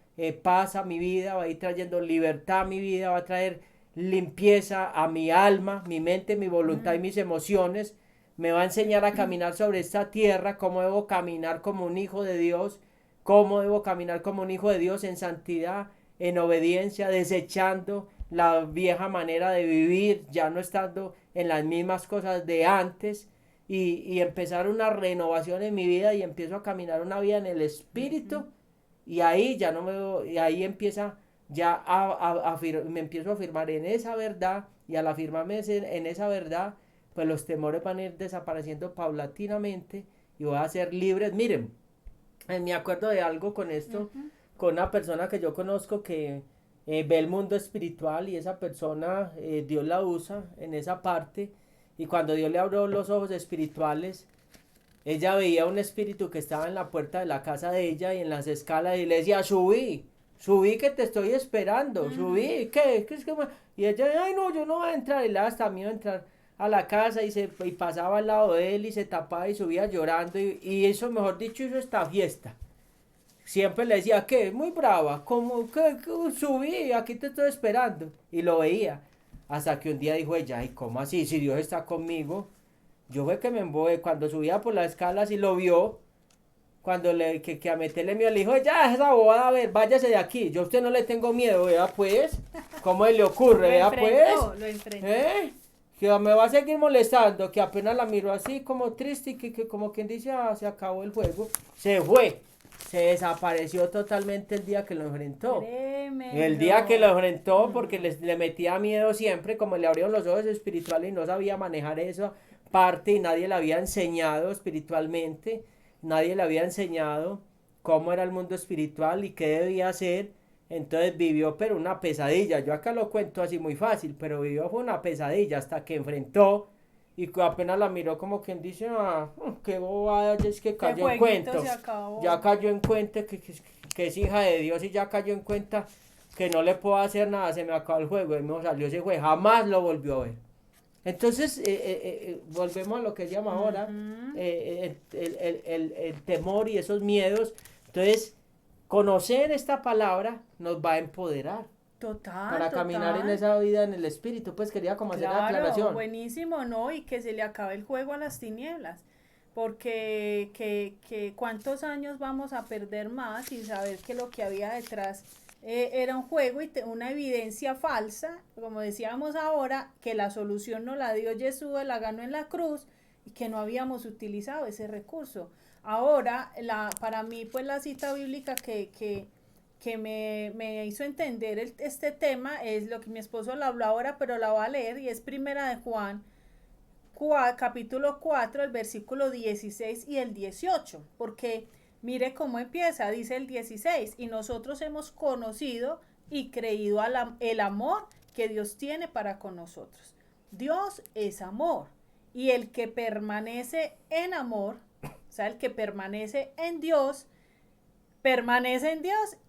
paz a mi vida, va a ir trayendo libertad a mi vida, va a traer limpieza a mi alma, mi mente, mi voluntad y mis emociones. Me va a enseñar a caminar sobre esta tierra, cómo debo caminar como un hijo de Dios, cómo debo caminar como un hijo de Dios en santidad, en obediencia, desechando la vieja manera de vivir, ya no estando en las mismas cosas de antes, y empezar una renovación en mi vida, y empiezo a caminar una vida en el Espíritu, y ahí ya no y ahí empieza ya me empiezo a afirmar en esa verdad, y al afirmarme en esa verdad, pues los temores van a ir desapareciendo paulatinamente y voy a ser libre. Miren, me acuerdo de algo con esto, con una persona que yo conozco que ve el mundo espiritual, y esa persona Dios la usa en esa parte, y cuando Dios le abrió los ojos espirituales, ella veía un espíritu que estaba en la puerta de la casa de ella y en las escalas, y le decía, subí que te estoy esperando, subí, ¿qué es que y ella, ay no, yo no voy a entrar, y le daba hasta miedo entrar a la casa, y pasaba al lado de él y se tapaba y subía llorando, y eso, mejor dicho, hizo esta fiesta. Siempre le decía, ¿qué? Muy brava, como que subí, aquí te estoy esperando. Y lo veía. Hasta que un día dijo ella, ay, ¿cómo así? Si Dios está conmigo. Yo fue que me embobé cuando subía por las escalas y lo vio. Cuando que a meterle miedo, le dijo, ya, esa bobada, a ver, váyase de aquí. Yo a usted no le tengo miedo, vea pues. ¿Cómo le ocurre? Vea pues. Lo enfrentó. Que me va a seguir molestando, que apenas la miró así como triste, y que como quien dice, se acabó el juego. Se fue. Se desapareció totalmente el día que lo enfrentó. Tremendo. El día que lo enfrentó, porque le metía miedo siempre, como le abrieron los ojos espirituales y no sabía manejar esa parte, y nadie le había enseñado espiritualmente, nadie le había enseñado cómo era el mundo espiritual y qué debía hacer. Entonces vivió pero una pesadilla. Yo acá lo cuento así muy fácil, pero vivió fue una pesadilla hasta que enfrentó, y apenas la miró como quien dice, qué bobada, es que cayó en cuenta. Ya cayó en cuenta que es hija de Dios, y ya cayó en cuenta que no le puedo hacer nada, se me acabó el juego, y me salió ese juego, jamás lo volvió a ver. Entonces, volvemos a lo que se llama ahora el temor y esos miedos. Entonces, conocer esta palabra nos va a empoderar. Total, para caminar en total. esa vida en el espíritu, pues quería como hacer la Claro, aclaración. buenísimo, ¿no? Y que se le acabe el juego a las tinieblas. Porque cuántos años vamos a perder más sin saber que lo que había detrás era un juego y una evidencia falsa, como decíamos ahora, que la solución no la dio Jesús, la ganó en la cruz y que no habíamos utilizado ese recurso. Ahora, para mí, pues la cita bíblica que me hizo entender este tema es lo que mi esposo lo habló ahora, pero la va a leer y es primera de Juan capítulo 4, el versículo 16 y el 18, porque mire cómo empieza, dice el 16, y nosotros hemos conocido y creído el amor que Dios tiene para con nosotros. Dios es amor, y el que permanece en amor, o sea, el que permanece en Dios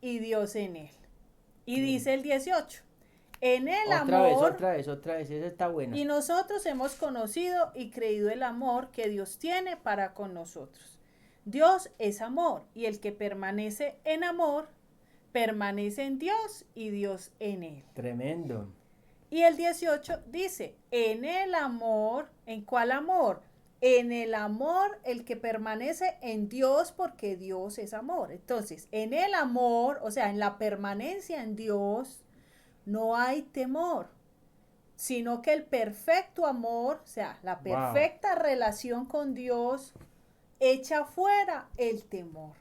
y Dios en él. Y dice el 18, en el Otra vez, amor otra vez, otra vez, esa está buena. y nosotros hemos conocido y creído el amor que Dios tiene para con nosotros. Dios es amor y el que permanece en amor, permanece en Dios y Dios en él. Tremendo. Y el 18 dice, en el amor, ¿en cuál amor? En el amor, el que permanece en Dios porque Dios es amor. Entonces, en el amor, o sea, en la permanencia en Dios, no hay temor, sino que el perfecto amor, o sea, la Wow. perfecta relación con Dios, echa fuera el temor,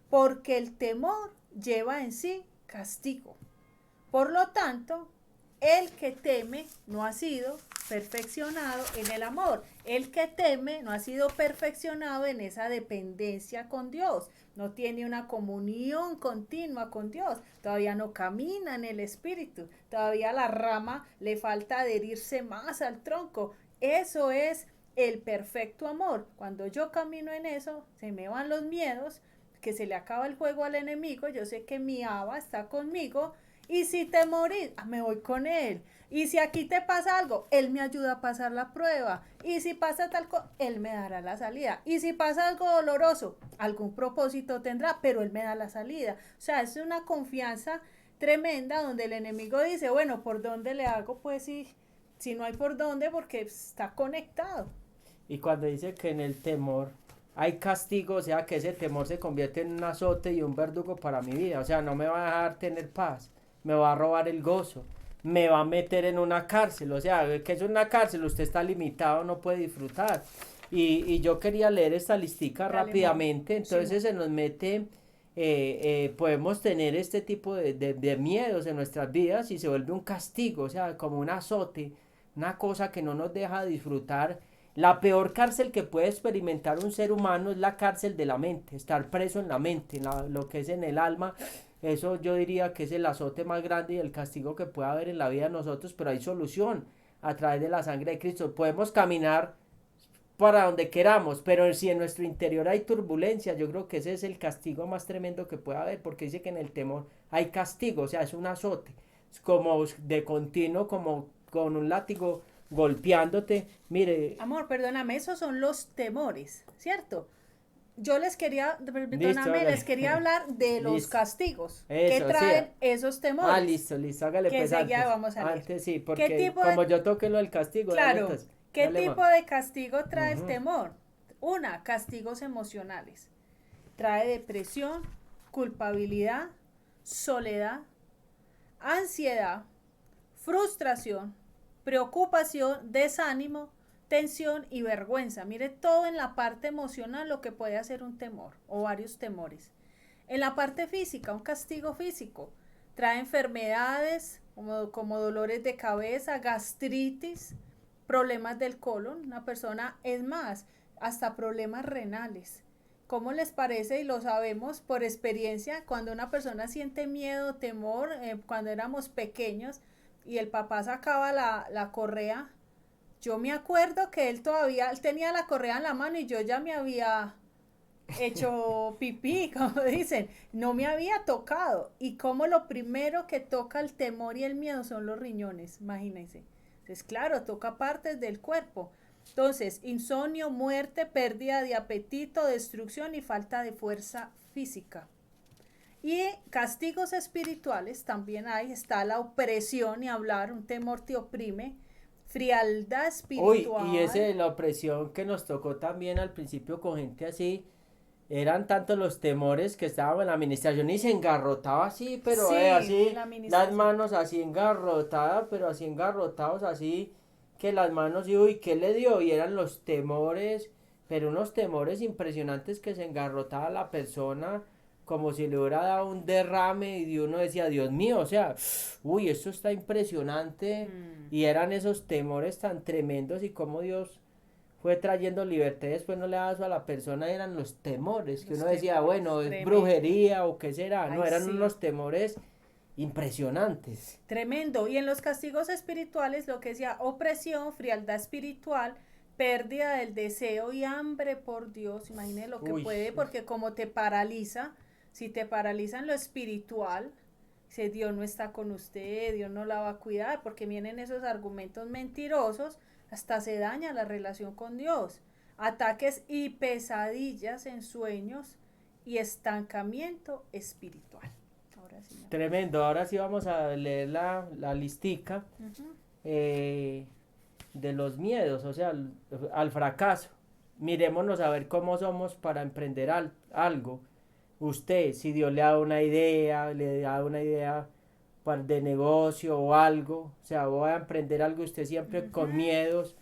porque el temor lleva en sí castigo. Por lo tanto, el que teme no ha sido perfeccionado en el amor. El que teme no ha sido perfeccionado en esa dependencia con Dios. No tiene una comunión continua con Dios. Todavía no camina en el espíritu. Todavía la rama le falta adherirse más al tronco. Eso es el perfecto amor. Cuando yo camino en eso, se me van los miedos, que se le acaba el juego al enemigo. Yo sé que mi Abba está conmigo. Y si te morís, me voy con él. Y si aquí te pasa algo, él me ayuda a pasar la prueba. Y si pasa tal cosa, él me dará la salida. Y si pasa algo doloroso, algún propósito tendrá, pero él me da la salida. O sea, es una confianza tremenda donde el enemigo dice, bueno, ¿por dónde le hago? Pues si no hay por dónde, porque está conectado. Y cuando dice que en el temor hay castigo, o sea que ese temor se convierte en un azote y un verdugo para mi vida, o sea, no me va a dejar tener paz, me va a robar el gozo, me va a meter en una cárcel, o sea, que es una cárcel, usted está limitado, no puede disfrutar. Y yo quería leer esta listica Dale, amor. rápidamente, Sí, entonces se nos mete, podemos tener este tipo de miedos en nuestras vidas y se vuelve un castigo, o sea, como un azote, una cosa que no nos deja disfrutar. La peor cárcel que puede experimentar un ser humano es la cárcel de la mente, estar preso en la mente, lo que es en el alma. Eso yo diría que es el azote más grande y el castigo que puede haber en la vida de nosotros, pero hay solución a través de la sangre de Cristo. Podemos caminar para donde queramos, pero si en nuestro interior hay turbulencia, yo creo que ese es el castigo más tremendo que puede haber, porque dice que en el temor hay castigo, o sea, es un azote, es como de continuo, como con un látigo golpeándote. Mire, amor, perdóname, esos son los temores, ¿cierto? Yo listo, perdóname, les hágale. quería hablar de los Listo. castigos que Eso, sí. traen esos temores. Listo, listo, hágale Que pues enseguida antes. vamos a leer. Antes sí, ¿Qué porque tipo de, como yo toqué lo del castigo, dale claro, entonces. qué Dale más. tipo de castigo trae el Ujú. temor? Una, castigos emocionales. Trae depresión, culpabilidad, soledad, ansiedad, frustración, preocupación, desánimo, tensión y vergüenza. Mire todo en la parte emocional lo que puede hacer un temor o varios temores. En la parte física, un castigo físico. Trae enfermedades como dolores de cabeza, gastritis, problemas del colon. Una persona, es más, hasta problemas renales. ¿Cómo les parece? Y lo sabemos por experiencia, cuando una persona siente miedo, temor, cuando éramos pequeños y el papá sacaba la correa, yo me acuerdo que él tenía la correa en la mano y yo ya me había hecho pipí, como dicen, no me había tocado. Y como lo primero que toca el temor y el miedo son los riñones, imagínense. Entonces, claro, toca partes del cuerpo. Entonces, insomnio, muerte, pérdida de apetito, destrucción y falta de fuerza física. Y castigos espirituales también hay, está la opresión y hablar, un temor te oprime, frialdad Uy, y ese espiritual. de la opresión que nos tocó también al principio con gente así, eran tantos los temores que estábamos en la administración y se engarrotaba así, pero Sí, en así, la las administración. manos así engarrotadas, pero así engarrotados así, que las manos, y uy, ¿qué le dio? Y eran los temores, pero unos temores impresionantes que se engarrotaba la persona como si le hubiera dado un derrame y uno decía, Dios mío, o sea, uy, esto está impresionante Mm, y eran esos temores tan tremendos y como Dios fue trayendo libertad y después no le daba eso a la persona, eran los temores, que los uno decía, temores, bueno, es tremendo. brujería o qué será, no, Ay, eran sí. unos temores impresionantes. Tremendo. Y en los castigos espirituales, lo que decía opresión, frialdad espiritual, pérdida del deseo y hambre por Dios. Imagine lo que Uy, puede, porque como te paraliza, si te paraliza en lo espiritual, si Dios no está con usted, Dios no la va a cuidar, porque vienen esos argumentos mentirosos, hasta se daña la relación con Dios. Ataques y pesadillas en sueños y estancamiento espiritual. Ahora sí me puse. tremendo, ahora sí vamos a leer la listica Ujú. eh, de los miedos, o sea, al fracaso. Miremonos a ver cómo somos para emprender algo. Usted, si Dios le da una idea, le da una idea de negocio o algo, o sea, voy a emprender algo, usted siempre con Ujú. miedos,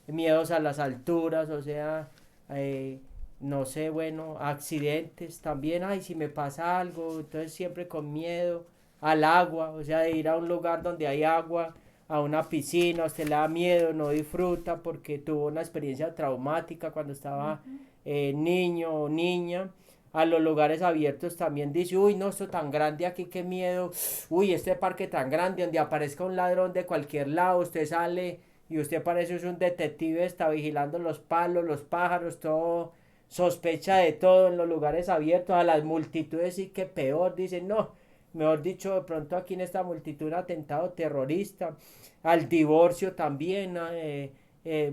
miedos a las alturas, o sea, eh, no sé, bueno, accidentes también, ay, si me pasa algo, entonces siempre con miedo al agua, o sea, de ir a un lugar donde hay agua, a una piscina, a usted le da miedo, no disfruta porque tuvo una experiencia traumática cuando estaba Ujú. niño o niña. A los lugares abiertos también dice, uy, no, esto tan grande aquí, qué miedo, uy, este parque tan grande donde aparezca un ladrón de cualquier lado, usted sale y usted parece es un detective, está vigilando los palos, los pájaros, todo, sospecha de todo en los lugares abiertos, a las multitudes sí que peor, dicen, no, mejor dicho, de pronto aquí en esta multitud un atentado terrorista, al divorcio también,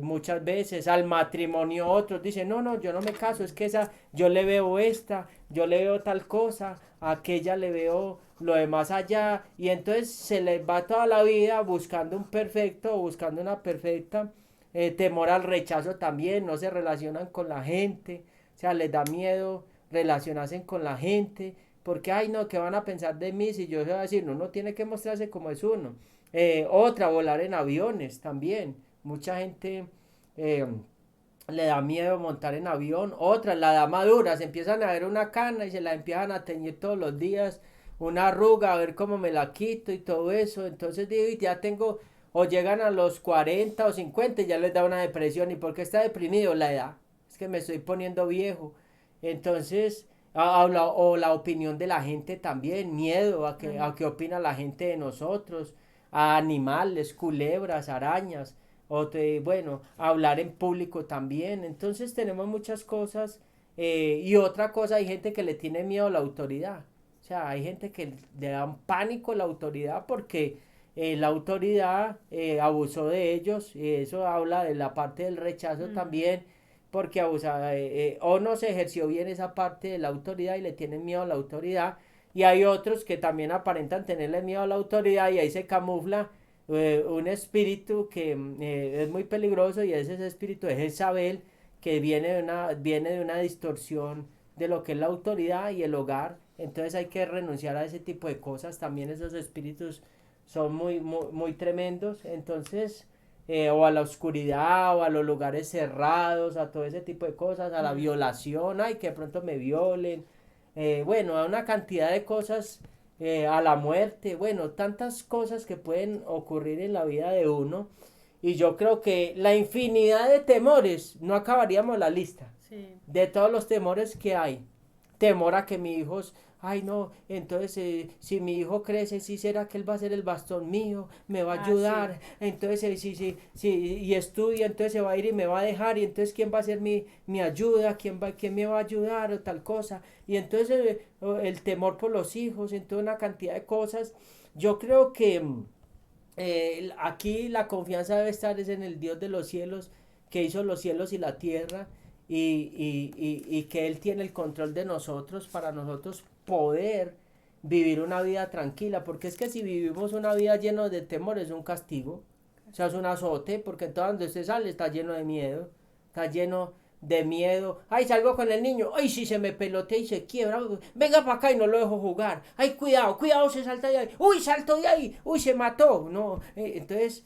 muchas veces, al matrimonio otros dicen, no, no, yo no me caso, es que esa, yo le veo esta, yo le veo tal cosa, a aquella le veo lo de más allá, y entonces se les va toda la vida buscando un perfecto, buscando una perfecta, temor al rechazo también, no se relacionan con la gente, o sea, les da miedo relacionarse con la gente, porque, ay, no, ¿qué van a pensar de mí si yo voy a decir, no, uno tiene que mostrarse como es uno? Otra, volar en aviones también, mucha gente eh, le da miedo montar en avión. Otra, la dama dura, se empiezan a ver una cana y se la empiezan a teñir todos los días, una arruga, a ver cómo me la quito y todo eso. Entonces digo, y ya tengo, o llegan a los 40 o 50 y ya les da una depresión. ¿Y por qué está deprimido? La edad. Es que me estoy poniendo viejo. Entonces, o la opinión de la gente también, miedo a Ujú. qué opina la gente de nosotros, a animales, culebras, arañas o bueno, hablar en público también. Entonces tenemos muchas cosas. Y otra cosa, hay gente que le tiene miedo a la autoridad. O sea, hay gente que le da un pánico a la autoridad porque la autoridad abusó de ellos. Y eso habla de la parte del rechazo Mm. también. Porque o no se ejerció bien esa parte de la autoridad y le tienen miedo a la autoridad. Y hay otros que también aparentan tenerle miedo a la autoridad y ahí se camufla un espíritu que es muy peligroso y es ese espíritu de Jezabel que viene de una distorsión de lo que es la autoridad y el hogar. Entonces hay que renunciar a ese tipo de cosas. También esos espíritus son muy tremendos. Entonces, o a la oscuridad, o a los lugares cerrados, a todo ese tipo de cosas, a la Mm. violación, ay, que de pronto me violen. Bueno, a una cantidad de cosas a la muerte, bueno, tantas cosas que pueden ocurrir en la vida de uno. Y yo creo que la infinidad de temores, no acabaríamos la lista Sí. de todos los temores que hay. Temor a que mi hijo, ay no, entonces si mi hijo crece, sí será que él va a ser el bastón mío, me va a Ah, sí. ayudar, entonces si y estudia, entonces se va a ir y me va a dejar, y entonces quién va a ser mi ayuda, quién me va a ayudar o tal cosa. Y entonces el temor por los hijos, en toda una cantidad de cosas. Yo creo que aquí la confianza debe estar es en el Dios de los cielos, que hizo los cielos y la tierra, y que Él tiene el control de nosotros para nosotros poder vivir una vida tranquila, porque es que si vivimos una vida llena de temor es un castigo, o sea, es un azote, porque todo donde usted sale está lleno de miedo, está lleno de miedo. Ay, salgo con el niño, ay, si se me pelotea y se quiebra, venga para acá y no lo dejo jugar. Ay, cuidado, cuidado, se salta de ahí, uy, saltó de ahí, uy, se mató. No, entonces,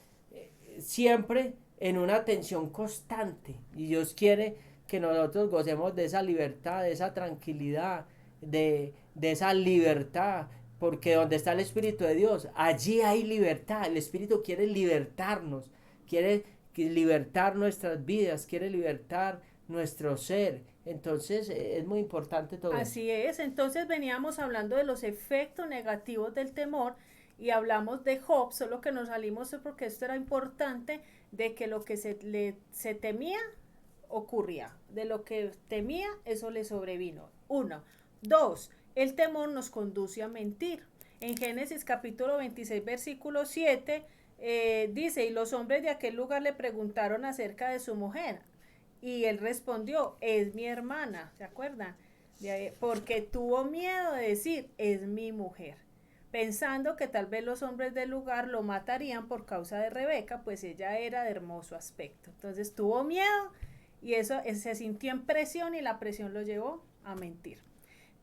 siempre en una tensión constante, y Dios quiere que nosotros gocemos de esa libertad, de esa tranquilidad, de esa libertad, porque donde está el Espíritu de Dios, allí hay libertad. El Espíritu quiere libertarnos, quiere libertar nuestras vidas, quiere libertar nuestro ser. Entonces es muy importante todo eso. Así es, entonces veníamos hablando de los efectos negativos del temor y hablamos de Job, solo que nos salimos porque esto era importante, de que lo que se temía ocurría, de lo que temía eso le sobrevino. Uno. Dos, el temor nos conduce a mentir. En Génesis capítulo 26 versículo 7 dice, y los hombres de aquel lugar le preguntaron acerca de su mujer y él respondió, es mi hermana, ¿se acuerdan? Porque tuvo miedo de decir, es mi mujer, pensando que tal vez los hombres del lugar lo matarían por causa de Rebeca, pues ella era de hermoso aspecto. Entonces tuvo miedo y eso se sintió en presión y la presión lo llevó a mentir.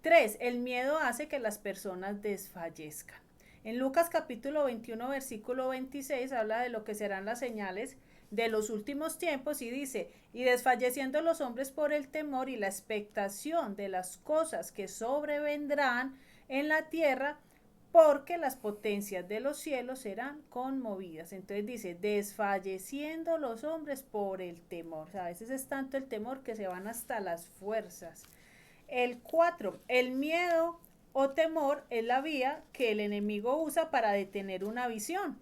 3. El miedo hace que las personas desfallezcan. En Lucas capítulo 21 versículo 26 habla de lo que serán las señales de los últimos tiempos y dice, y desfalleciendo los hombres por el temor y la expectación de las cosas que sobrevendrán en la tierra, porque las potencias de los cielos serán conmovidas. Entonces dice, desfalleciendo los hombres por el temor. O sea, a veces es tanto el temor que se van hasta las fuerzas. El 4, el miedo o temor es la vía que el enemigo usa para detener una visión.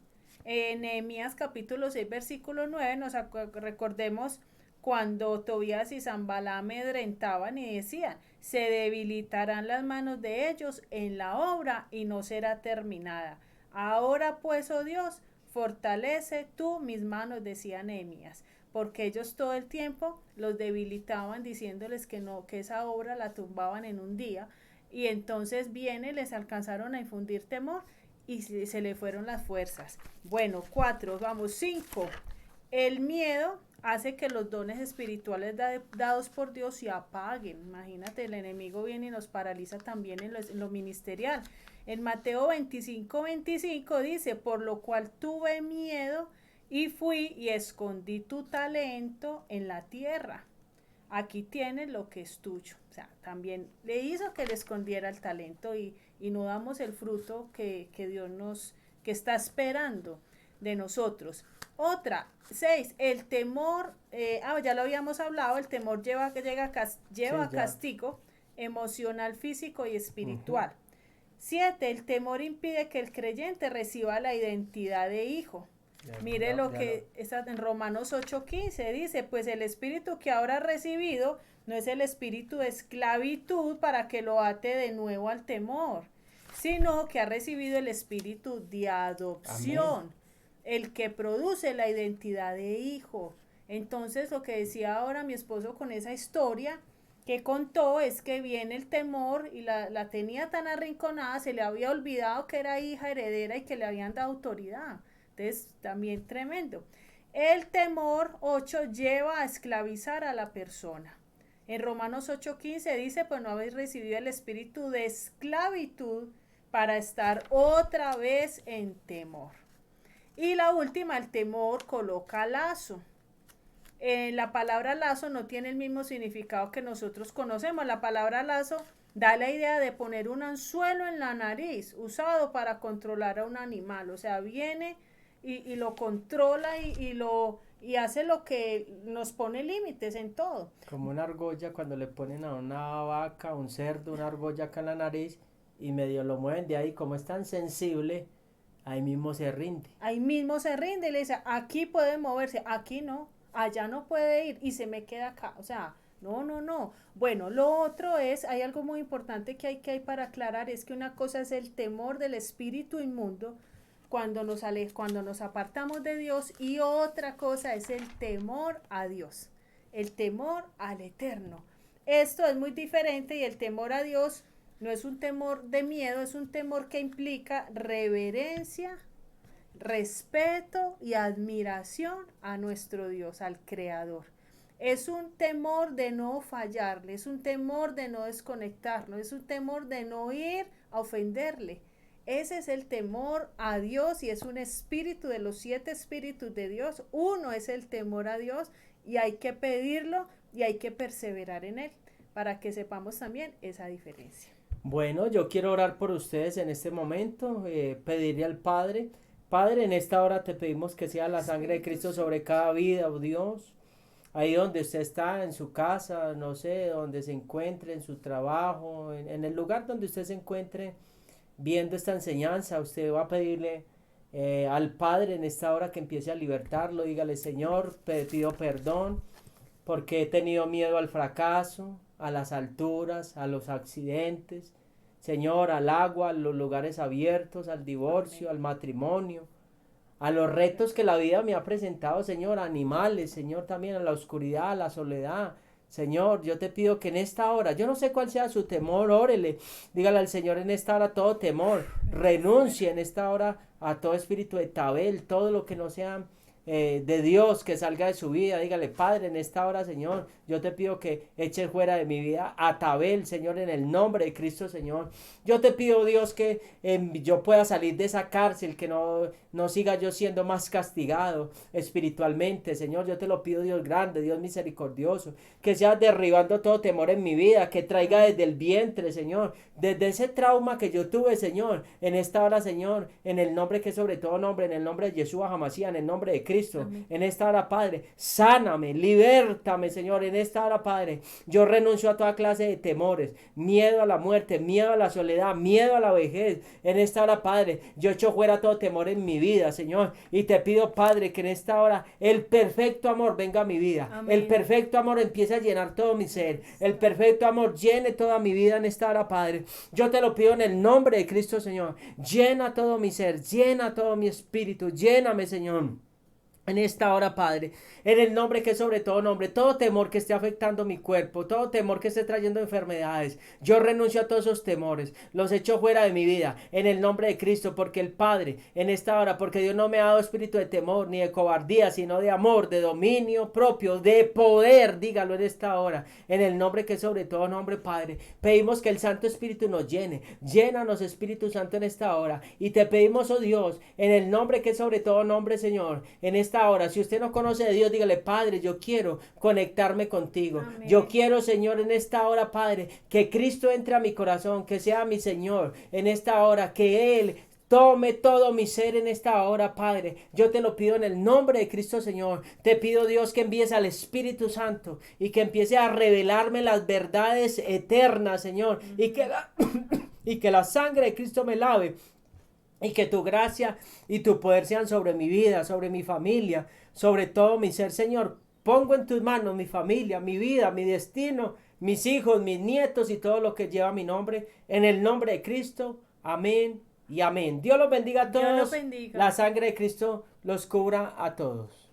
En Nehemías capítulo 6 versículo 9 nos recordemos cuando Tobías y Sanbalá amedrentaban y decían, se debilitarán las manos de ellos en la obra y no será terminada. Ahora pues, oh Dios, fortalece tú mis manos, decía Nehemías, porque ellos todo el tiempo los debilitaban diciéndoles que no, que esa obra la tumbaban en un día, y entonces les alcanzaron a infundir temor y se le fueron las fuerzas. Bueno, 4, vamos, 5. El miedo hace que los dones espirituales dados por Dios se apaguen. Imagínate, el enemigo viene y nos paraliza también en lo ministerial. En Mateo 25 dice, por lo cual tuve miedo y fui y escondí tu talento en la tierra. Aquí tienes lo que es tuyo. O sea, también le hizo que le escondiera el talento y no damos el fruto que Dios que está esperando de nosotros. Otra, 6, el temor, ya lo habíamos hablado, el temor lleva castigo emocional, físico y espiritual. 7, el temor impide que el creyente reciba la identidad de hijo. Mire lo que está en Romanos 8:15, dice, pues el espíritu que ahora ha recibido no es el espíritu de esclavitud para que lo ate de nuevo al temor, sino que ha recibido el espíritu de adopción. Amén. El que produce la identidad de hijo. Entonces lo que decía ahora mi esposo con esa historia que contó es que viene el temor y la tenía tan arrinconada, se le había olvidado que era hija heredera y que le habían dado autoridad. Entonces también tremendo. El temor 8 lleva a esclavizar a la persona. En Romanos 8:15 dice, pues no habéis recibido el espíritu de esclavitud para estar otra vez en temor. Y la última, el temor coloca lazo. La palabra lazo no tiene el mismo significado que nosotros conocemos. La palabra lazo da la idea de poner un anzuelo en la nariz, usado para controlar a un animal. O sea, viene y lo controla y hace lo que nos pone límites en todo. Como una argolla cuando le ponen a una vaca, un cerdo, una argolla acá en la nariz y medio lo mueven de ahí, como es tan sensible, ahí mismo se rinde. Ahí mismo se rinde y le dice, aquí puede moverse, aquí no, allá no puede ir y se me queda acá. O sea, no. Bueno, lo otro es, hay algo muy importante que hay para aclarar, es que una cosa es el temor del espíritu inmundo, cuando nos apartamos de Dios, y otra cosa es el temor a Dios, el temor al eterno. Esto es muy diferente y el temor a Dios No es un temor de miedo, es un temor que implica reverencia, respeto y admiración a nuestro Dios, al Creador. Es un temor de no fallarle, es un temor de no desconectarnos, es un temor de no ir a ofenderle. Ese es el temor a Dios y es un espíritu de los 7 espíritus de Dios. Uno es el temor a Dios y hay que pedirlo y hay que perseverar en él para que sepamos también esa diferencia. Bueno, yo quiero orar por ustedes en este momento, pedirle al Padre. Padre, en esta hora te pedimos que sea la sangre de Cristo sobre cada vida, oh Dios. Ahí donde usted está, en su casa, no sé, donde se encuentre, en su trabajo, en el lugar donde usted se encuentre viendo esta enseñanza, usted va a pedirle al Padre en esta hora que empiece a libertarlo. Dígale: Señor, pido perdón porque he tenido miedo al fracaso, a las alturas, a los accidentes, Señor, al agua, a los lugares abiertos, al divorcio, al matrimonio, a los retos que la vida me ha presentado, Señor, a animales, Señor, también a la oscuridad, a la soledad. Señor, yo te pido que en esta hora, yo no sé cuál sea su temor, órele, dígale al Señor en esta hora todo temor, renuncie en esta hora a todo espíritu de Tabel, todo lo que no sea de Dios que salga de su vida. Dígale: Padre, en esta hora, Señor, yo te pido que eches fuera de mi vida a Tabel, Señor, en el nombre de Cristo, Señor. Yo te pido, Dios, que yo pueda salir de esa cárcel, que no siga yo siendo más castigado espiritualmente, Señor. Yo te lo pido, Dios grande, Dios misericordioso, que seas derribando todo temor en mi vida, que traiga desde el vientre, Señor, desde ese trauma que yo tuve, Señor, en esta hora, Señor, en el nombre que sobre todo nombre, en el nombre de Yeshua Hamashiach, en el nombre de Cristo. Amén. En esta hora, Padre, sáname, libértame, Señor, en esta hora, Padre. Yo renuncio a toda clase de temores, miedo a la muerte, miedo a la soledad, miedo a la vejez. En esta hora, Padre, yo echo fuera todo temor en mi vida, Señor, y te pido, Padre, que en esta hora el perfecto amor venga a mi vida. Amén. El perfecto amor empiece a llenar todo mi ser, el perfecto amor llene toda mi vida en esta hora, Padre. Yo te lo pido en el nombre de Cristo, Señor. Llena todo mi ser, llena todo mi espíritu, lléname, Señor. En esta hora, Padre, en el nombre que es sobre todo nombre, todo temor que esté afectando mi cuerpo, todo temor que esté trayendo enfermedades, yo renuncio a todos esos temores, los echo fuera de mi vida, en el nombre de Cristo, porque el Padre, en esta hora, porque Dios no me ha dado espíritu de temor ni de cobardía, sino de amor, de dominio propio, de poder, dígalo en esta hora, en el nombre que es sobre todo nombre, Padre. Pedimos que el Santo Espíritu nos llene, llénanos, Espíritu Santo, en esta hora, y te pedimos, oh Dios, en el nombre que es sobre todo nombre, Señor, en esta hora, si usted no conoce de Dios, dígale: Padre, yo quiero conectarme contigo. Amén. Yo quiero, Señor, en esta hora, Padre, que Cristo entre a mi corazón, que sea mi Señor en esta hora, que Él tome todo mi ser en esta hora, Padre. Yo te lo pido en el nombre de Cristo, Señor. Te pido, Dios, que envíes al Espíritu Santo y que empiece a revelarme las verdades eternas, Señor, y que la sangre de Cristo me lave. Y que tu gracia y tu poder sean sobre mi vida, sobre mi familia, sobre todo mi ser, Señor. Pongo en tus manos mi familia, mi vida, mi destino, mis hijos, mis nietos y todo lo que lleva mi nombre. En el nombre de Cristo. Amén y amén. Dios los bendiga a todos. Dios los bendiga. La sangre de Cristo los cubra a todos.